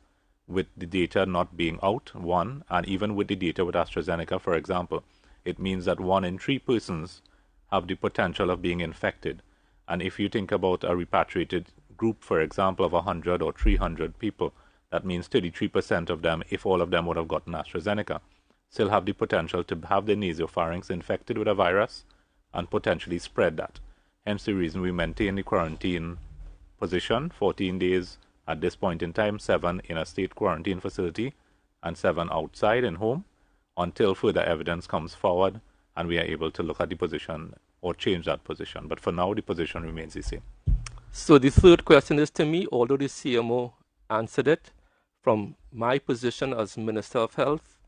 with the data not being out, one, and even with the data with AstraZeneca, for example, it means that 1 in 3 persons have the potential of being infected. And if you think about a repatriated group, for example, of 100 or 300 people, that means 33% of them, if all of them would have gotten AstraZeneca, still have the potential to have their nasopharynx infected with a virus and potentially spread that. Hence the reason we maintain the quarantine position, 14 days at this point in time, 7 in a state quarantine facility and 7 outside in home, until further evidence comes forward and we are able to look at the position or change that position. But for now, the position remains the same. So the third question is to me, although the CMO answered it, from my position as Minister of Health,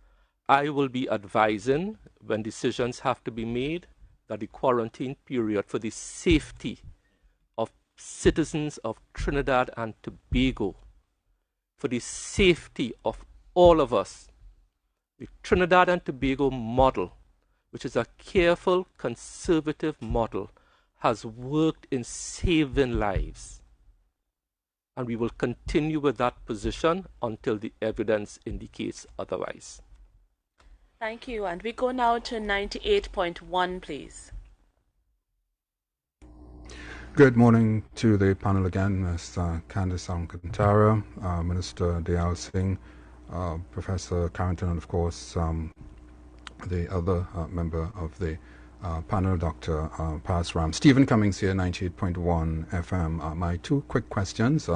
I will be advising when decisions have to be made that the quarantine period for the safety of citizens of Trinidad and Tobago, for the safety of all of us, the Trinidad and Tobago model, which is a careful, conservative model, has worked in saving lives. And we will continue with that position until the evidence indicates otherwise. Thank you. And we go now to 98.1, please. Good morning to the panel again, Ms. Candice Alcantara, Minister Dialsing, Professor Carrington, and of course the other member of the panel, Dr. Parasram. Stephen Cummings here, 98.1 FM. My 2 quick questions,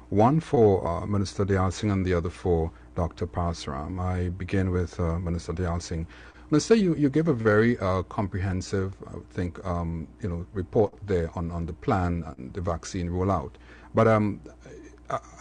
one for Minister Dialsing and the other for Dr. Parasram. I begin with Minister Dialsing. Minister, you gave a very comprehensive, I think, report there on the plan and the vaccine rollout. But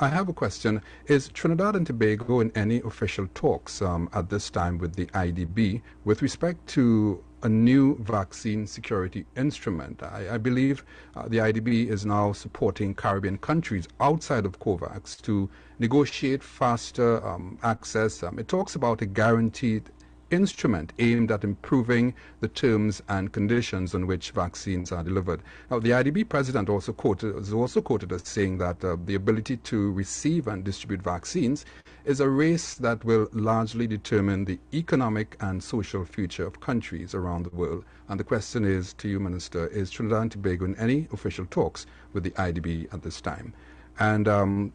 I have a question. Is Trinidad and Tobago in any official talks at this time with the IDB with respect to a new vaccine security instrument. I believe the IDB is now supporting Caribbean countries outside of COVAX to negotiate faster access. It talks about a guaranteed instrument aimed at improving the terms and conditions on which vaccines are delivered. Now, the IDB president is also quoted as saying that the ability to receive and distribute vaccines is a race that will largely determine the economic and social future of countries around the world. And the question is to you, Minister, is Trinidad and Tobago in any official talks with the IDB at this time? And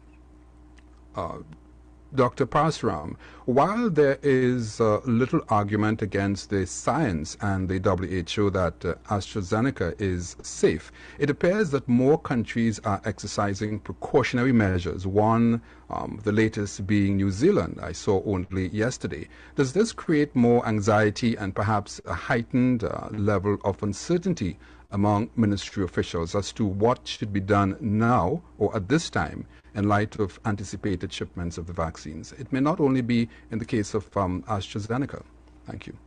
Dr. Parasram, while there is little argument against the science and the WHO that AstraZeneca is safe, it appears that more countries are exercising precautionary measures, one, the latest being New Zealand, I saw only yesterday. Does this create more anxiety and perhaps a heightened level of uncertainty among ministry officials as to what should be done now or at this time in light of anticipated shipments of the vaccines? It may not only be in the case of AstraZeneca. Thank you.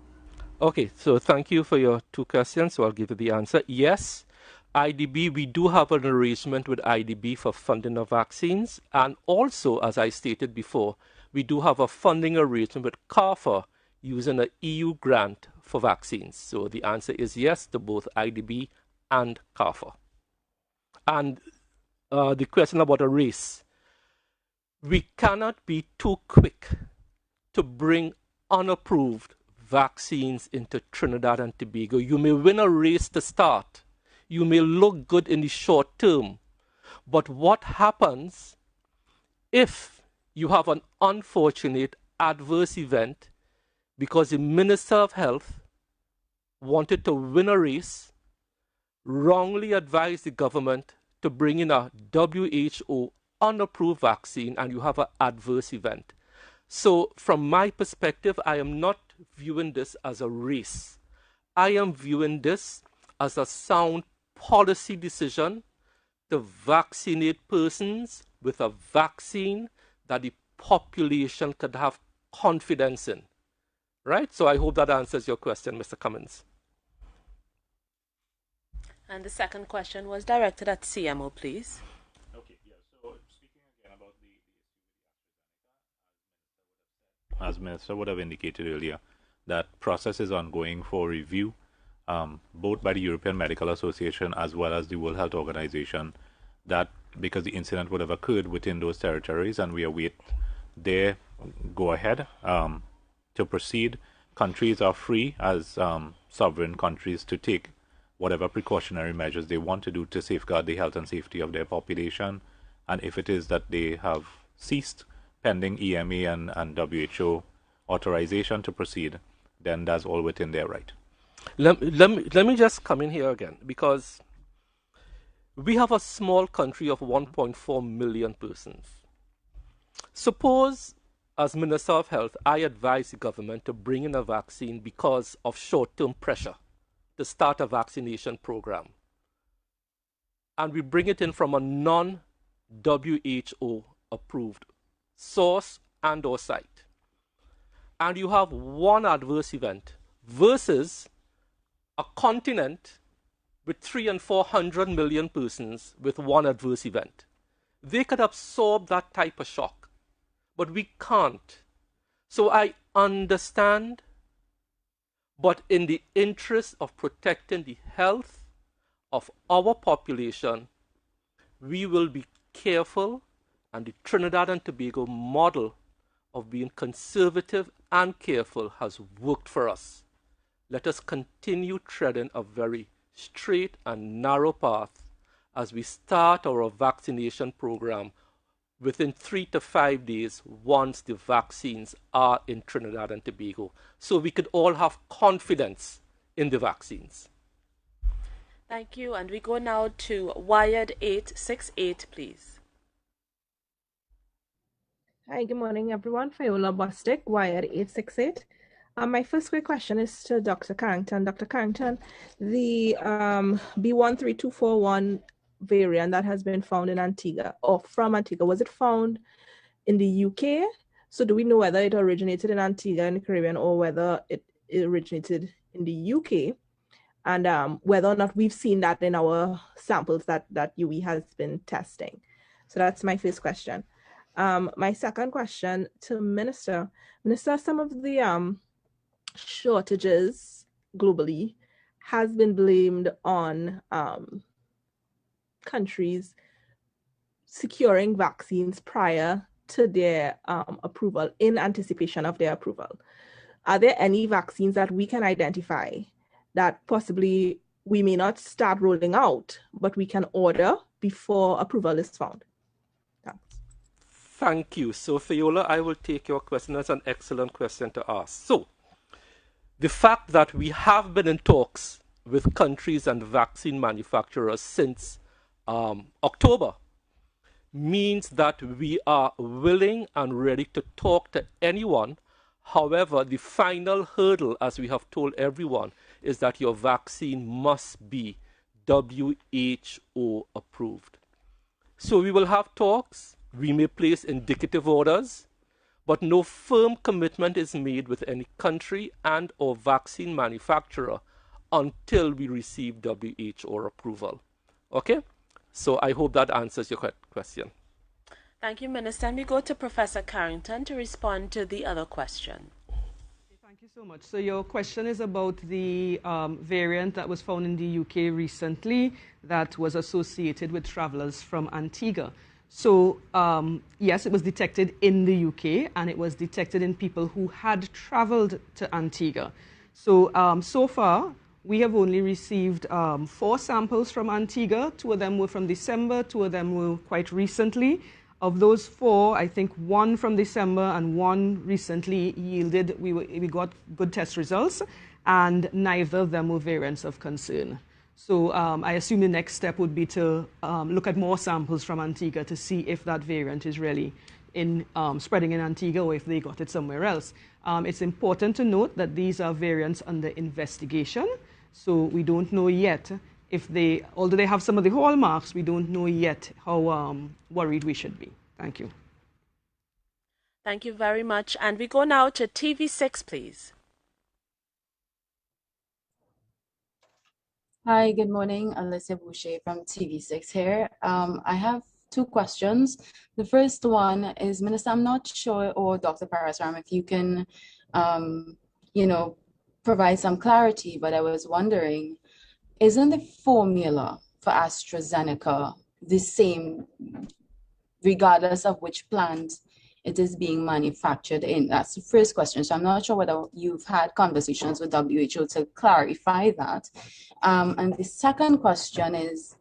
Okay, so thank you for your two questions. So I'll give you the answer. Yes, IDB, we do have an arrangement with IDB for funding of vaccines. And also, as I stated before, we do have a funding arrangement with CARPHA using an EU grant for vaccines. So the answer is yes to both IDB and CARPHA. And the question about a race. We cannot be too quick to bring unapproved vaccines into Trinidad and Tobago. You may win a race to start. You may look good in the short term. But what happens if you have an unfortunate adverse event because the Minister of Health wanted to win a race, wrongly advised the government to bring in a WHO unapproved vaccine, and you have an adverse event? So from my perspective, I am not viewing this as a race. I am viewing this as a sound policy decision to vaccinate persons with a vaccine that the population could have confidence in. Right? So I hope that answers your question, Mr. Cummins. And the second question was directed at CMO, please. Okay, yeah. So speaking again about the as Minister would have indicated earlier, that process is ongoing for review, both by the European Medical Association as well as the World Health Organization, that because the incident would have occurred within those territories, and we await their go ahead to proceed. Countries are free as sovereign countries to take whatever precautionary measures they want to do to safeguard the health and safety of their population. And if it is that they have ceased pending EMA and WHO authorization to proceed, then that's all within their right. Let me just come in here again, because we have a small country of 1.4 million persons. Suppose, as Minister of Health, I advise the government to bring in a vaccine because of short-term pressure to start a vaccination program. And we bring it in from a non-WHO approved source and or site. And you have one adverse event versus a continent with 300 and 400 million persons with one adverse event. They could absorb that type of shock, but we can't. So I understand, but in the interest of protecting the health of our population, we will be careful, and the Trinidad and Tobago model of being conservative and careful has worked for us. Let us continue treading a very straight and narrow path as we start our vaccination program within 3 to 5 days once the vaccines are in Trinidad and Tobago, so we could all have confidence in the vaccines. Thank you. And we go now to Wired 868, please. Hi, good morning, everyone. Fiola Bostic, Wired 868. My first quick question is to Dr. Carrington. Dr. Carrington, the B13241 variant that has been found in Antigua, or from Antigua, was it found in the UK? So do we know whether it originated in Antigua in the Caribbean or whether it originated in the UK, and whether or not we've seen that in our samples that UE has been testing. So that's my first question. My second question to Minister, some of the shortages globally has been blamed on countries securing vaccines prior to their approval, in anticipation of their approval. Are there any vaccines that we can identify that possibly we may not start rolling out, but we can order before approval is found? Thanks. Thank you. So, Fiola, I will take your question. That's an excellent question to ask. So, the fact that we have been in talks with countries and vaccine manufacturers since October means that we are willing and ready to talk to anyone. However, the final hurdle, as we have told everyone, is that your vaccine must be WHO approved. So we will have talks, we may place indicative orders, but no firm commitment is made with any country and or vaccine manufacturer until we receive WHO approval. Okay? So I hope that answers your question. Thank you, Minister. And we go to Professor Carrington to respond to the other question. Thank you so much. So your question is about the variant that was found in the UK recently that was associated with travelers from Antigua. So yes, it was detected in the UK, and it was detected in people who had traveled to Antigua. So so far, we have only received 4 samples from Antigua. 2 of them were from December, 2 of them were quite recently. Of those 4, I think 1 from December and 1 recently yielded, we got good test results, and neither of them were variants of concern. So I assume the next step would be to look at more samples from Antigua to see if that variant is really spreading in Antigua or if they got it somewhere else. It's important to note that these are variants under investigation, so we don't know yet if they, although they have some of the hallmarks, we don't know yet how worried we should be. Thank you. Thank you very much. And we go now to TV6, please. Hi, good morning. Alicia Boucher from TV6 here. I have 2 questions. The first one is, Minister, I'm not sure, or Dr. Parasram, if you can, provide some clarity, but I was wondering, isn't the formula for AstraZeneca the same regardless of which plant it is being manufactured in? That's the first question. So I'm not sure whether you've had conversations with WHO to clarify that. And the second question is,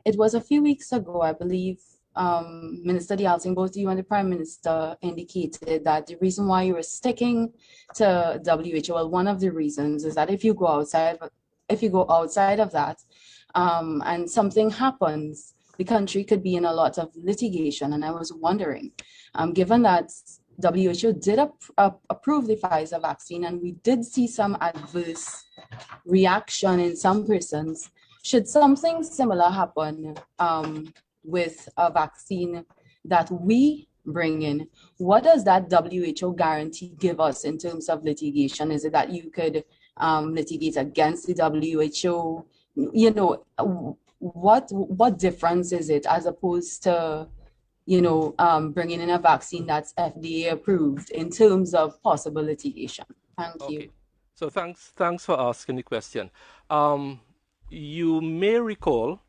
it was a few weeks ago, I believe, Minister Dialsing, both you and the Prime Minister indicated that the reason why you were sticking to WHO, well, one of the reasons is that if you go outside of that and something happens, the country could be in a lot of litigation. And I was wondering, given that WHO did approve the Pfizer vaccine and we did see some adverse reaction in some persons, should something similar happen with a vaccine that we bring in, what does that WHO guarantee give us in terms of litigation? Is it that you could litigate against the WHO? What difference is it as opposed to bringing in a vaccine that's FDA approved in terms of possible litigation? Thank you. So thanks for asking the question. You may recall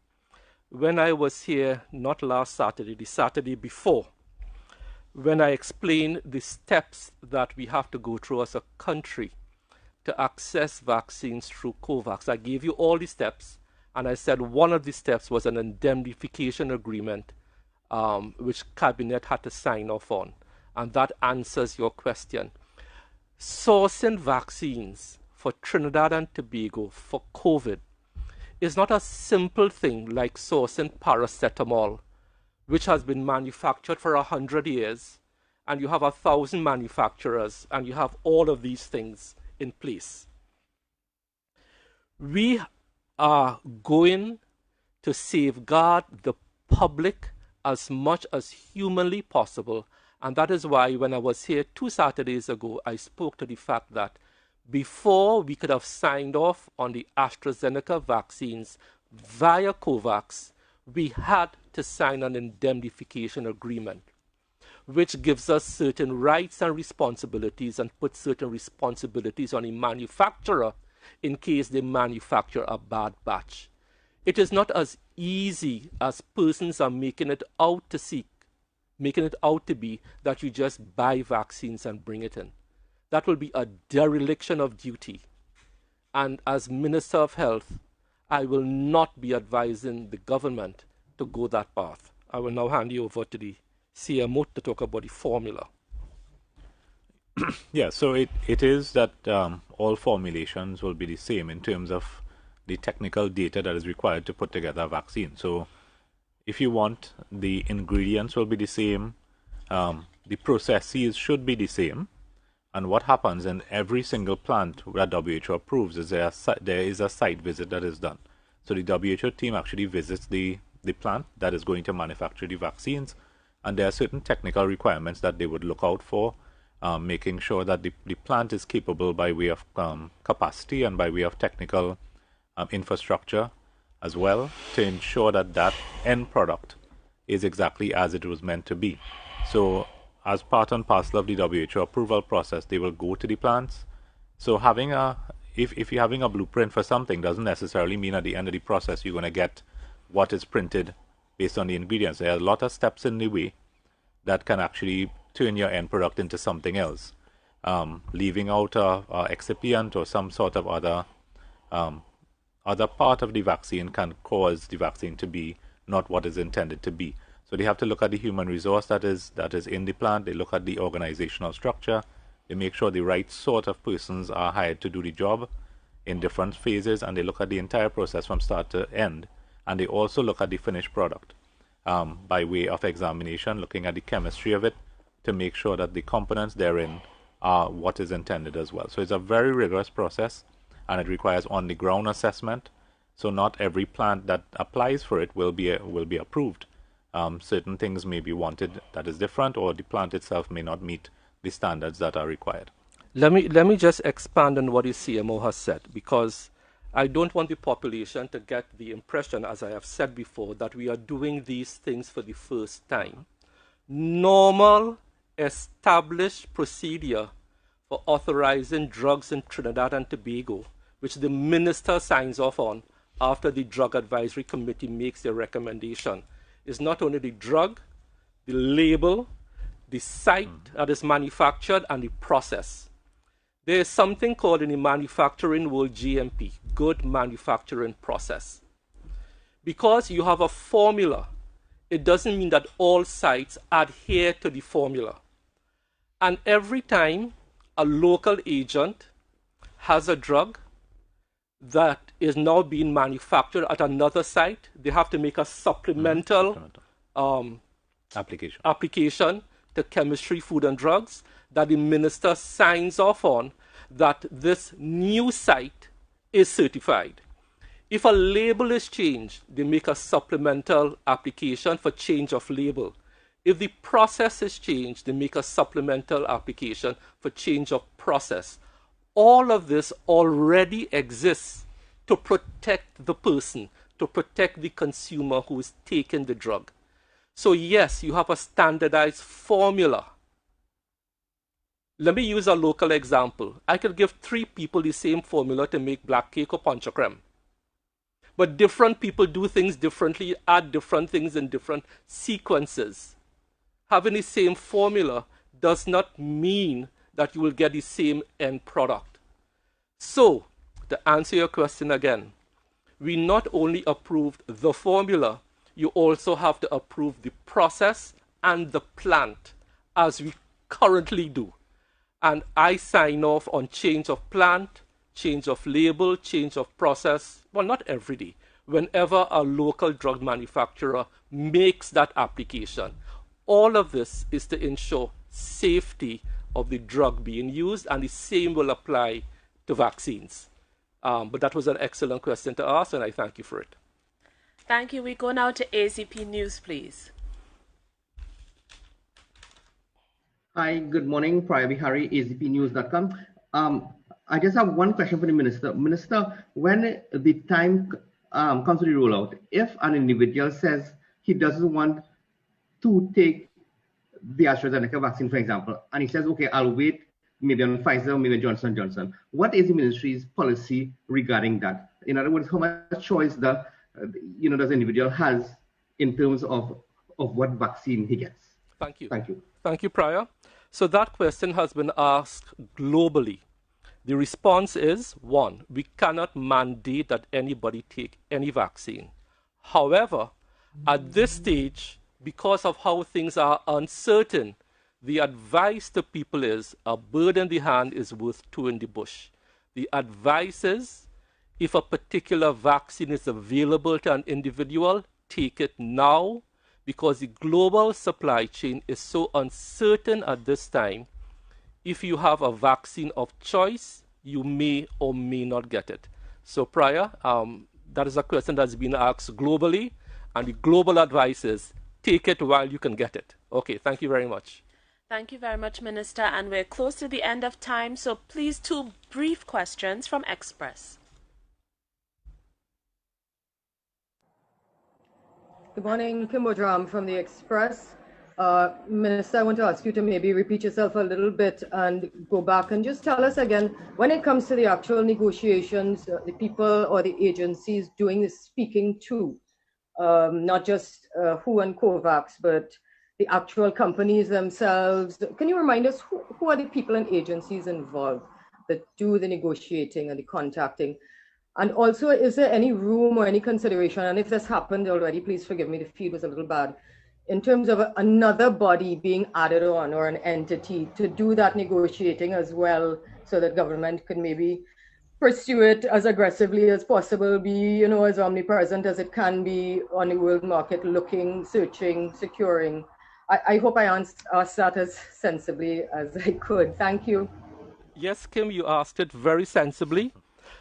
when I was here, not last Saturday, the Saturday before, when I explained the steps that we have to go through as a country to access vaccines through COVAX. I gave you all the steps, and I said one of the steps was an indemnification agreement, which Cabinet had to sign off on. And that answers your question. Sourcing vaccines for Trinidad and Tobago for COVID is not a simple thing like sourcing paracetamol, which has been manufactured for 100 years, and you have 1,000 manufacturers, and you have all of these things in place. We are going to safeguard the public as much as humanly possible, and that is why when I was here 2 Saturdays ago, I spoke to the fact that Before we could have signed off on the AstraZeneca vaccines via COVAX, we had to sign an indemnification agreement, which gives us certain rights and responsibilities and puts certain responsibilities on the manufacturer in case they manufacture a bad batch. It is not as easy as persons are making it out to be, that you just buy vaccines and bring it in. That will be a dereliction of duty. And as Minister of Health, I will not be advising the government to go that path. I will now hand you over to the CMO to talk about the formula. Yeah, so it is that all formulations will be the same in terms of the technical data that is required to put together a vaccine. So if you want, the ingredients will be the same, the processes should be the same, and what happens in every single plant that WHO approves is there is a site visit that is done. So the WHO team actually visits the plant that is going to manufacture the vaccines, and there are certain technical requirements that they would look out for, making sure that the plant is capable by way of capacity and by way of technical infrastructure as well, to ensure that that end product is exactly as it was meant to be. So as part and parcel of the WHO approval process, they will go to the plants. So having if you're having a blueprint for something doesn't necessarily mean at the end of the process you're going to get what is printed based on the ingredients. There are a lot of steps in the way that can actually turn your end product into something else. Leaving out a excipient or some sort of other part of the vaccine can cause the vaccine to be not what is intended to be. So they have to look at the human resource that is in the plant. They look at the organizational structure. They make sure the right sort of persons are hired to do the job in different phases, and they look at the entire process from start to end. And they also look at the finished product by way of examination, looking at the chemistry of it to make sure that the components therein are what is intended as well. So it's a very rigorous process, and it requires on-the-ground assessment. So not every plant that applies for it will be approved. Certain things may be wanted that is different, or the plant itself may not meet the standards that are required. Let me just expand on what the CMO has said, because I don't want the population to get the impression, as I have said before, that we are doing these things for the first time. Normal, established procedure for authorizing drugs in Trinidad and Tobago, which the minister signs off on after the Drug Advisory Committee makes their recommendation, is not only the drug, the label, the site that is manufactured, and the process. There is something called in the manufacturing world GMP, good manufacturing process. Because you have a formula, it doesn't mean that all sites adhere to the formula. And every time a local agent has a drug that is now being manufactured at another site, they have to make a supplemental application to Chemistry, Food and Drugs that the minister signs off on, that this new site is certified. If a label is changed, they make a supplemental application for change of label. If the process is changed, they make a supplemental application for change of process. All of this already exists to protect the person, to protect the consumer who is taking the drug. So yes, you have a standardized formula. Let me use a local example. I could give 3 people the same formula to make black cake or pancha creme. But different people do things differently, add different things in different sequences. Having the same formula does not mean that you will get the same end product. So, to answer your question again, we not only approved the formula, you also have to approve the process and the plant, as we currently do. And I sign off on change of plant, change of label, change of process, well, not every day, whenever a local drug manufacturer makes that application. All of this is to ensure safety of the drug being used, and the same will apply to vaccines. But that was an excellent question to ask, and I thank you for it. Thank you. We go now to ACP News, please. Hi, good morning. Praya Bihari, acpnews.com. I just have one question for the minister. Minister, when the time comes to the rollout, if an individual says he doesn't want to take the AstraZeneca vaccine, for example, and he says, okay, I'll wait maybe on Pfizer, maybe Johnson & Johnson, what is the ministry's policy regarding that? In other words, how much choice does the individual has in terms of what vaccine he gets? Thank you. Thank you. Thank you, Prior. So that question has been asked globally. The response is, one, we cannot mandate that anybody take any vaccine. However, at this stage, because of how things are uncertain, the advice to people is a bird in the hand is worth two in the bush. The advice is, if a particular vaccine is available to an individual, take it now, because the global supply chain is so uncertain at this time. If you have a vaccine of choice, you may or may not get it. So Prior, that is a question that's been asked globally, and the global advice is take it while you can get it. Okay, thank you very much. Thank you very much, Minister. And we're close to the end of time, so please, 2 brief questions from Express. Good morning, Kim Bodram from the Express. Minister, I want to ask you to maybe repeat yourself a little bit and go back and just tell us again, when it comes to the actual negotiations, the people or the agencies doing the speaking to, not just WHO and COVAX, but the actual companies themselves. Can you remind us who are the people and agencies involved that do the negotiating and the contacting? And also, is there any room or any consideration, and if this happened already, please forgive me, the feed was a little bad, in terms of another body being added on or an entity to do that negotiating as well, so that government could maybe pursue it as aggressively as possible, be as omnipresent as it can be on the world market, looking, searching, securing. I hope I asked that as sensibly as I could. Thank you. Yes, Kim, you asked it very sensibly.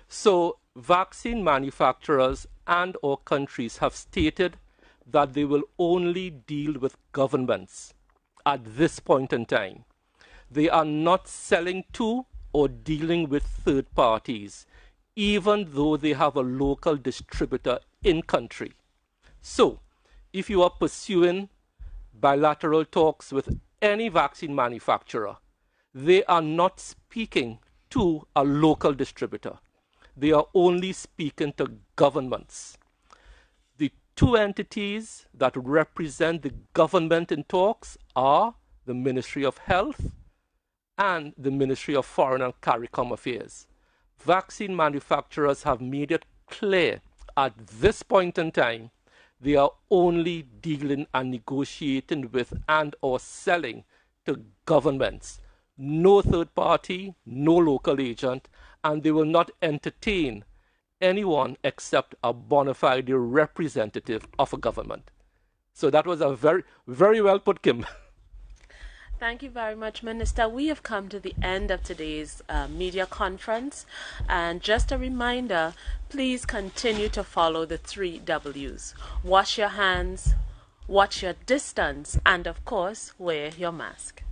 So vaccine manufacturers and or countries have stated that they will only deal with governments at this point in time. They are not selling to or dealing with third parties, even though they have a local distributor in country. So if you are pursuing bilateral talks with any vaccine manufacturer, they are not speaking to a local distributor. They are only speaking to governments. The 2 entities that represent the government in talks are the Ministry of Health and the Ministry of Foreign and CARICOM Affairs. Vaccine manufacturers have made it clear at this point in time they are only dealing and negotiating with and or selling to governments. No third party, no local agent, and they will not entertain anyone except a bona fide representative of a government. So that was a very, very well put, Kim. Thank you very much, Minister. We have come to the end of today's media conference. And just a reminder, please continue to follow the 3 W's. Wash your hands, watch your distance, and of course, wear your mask.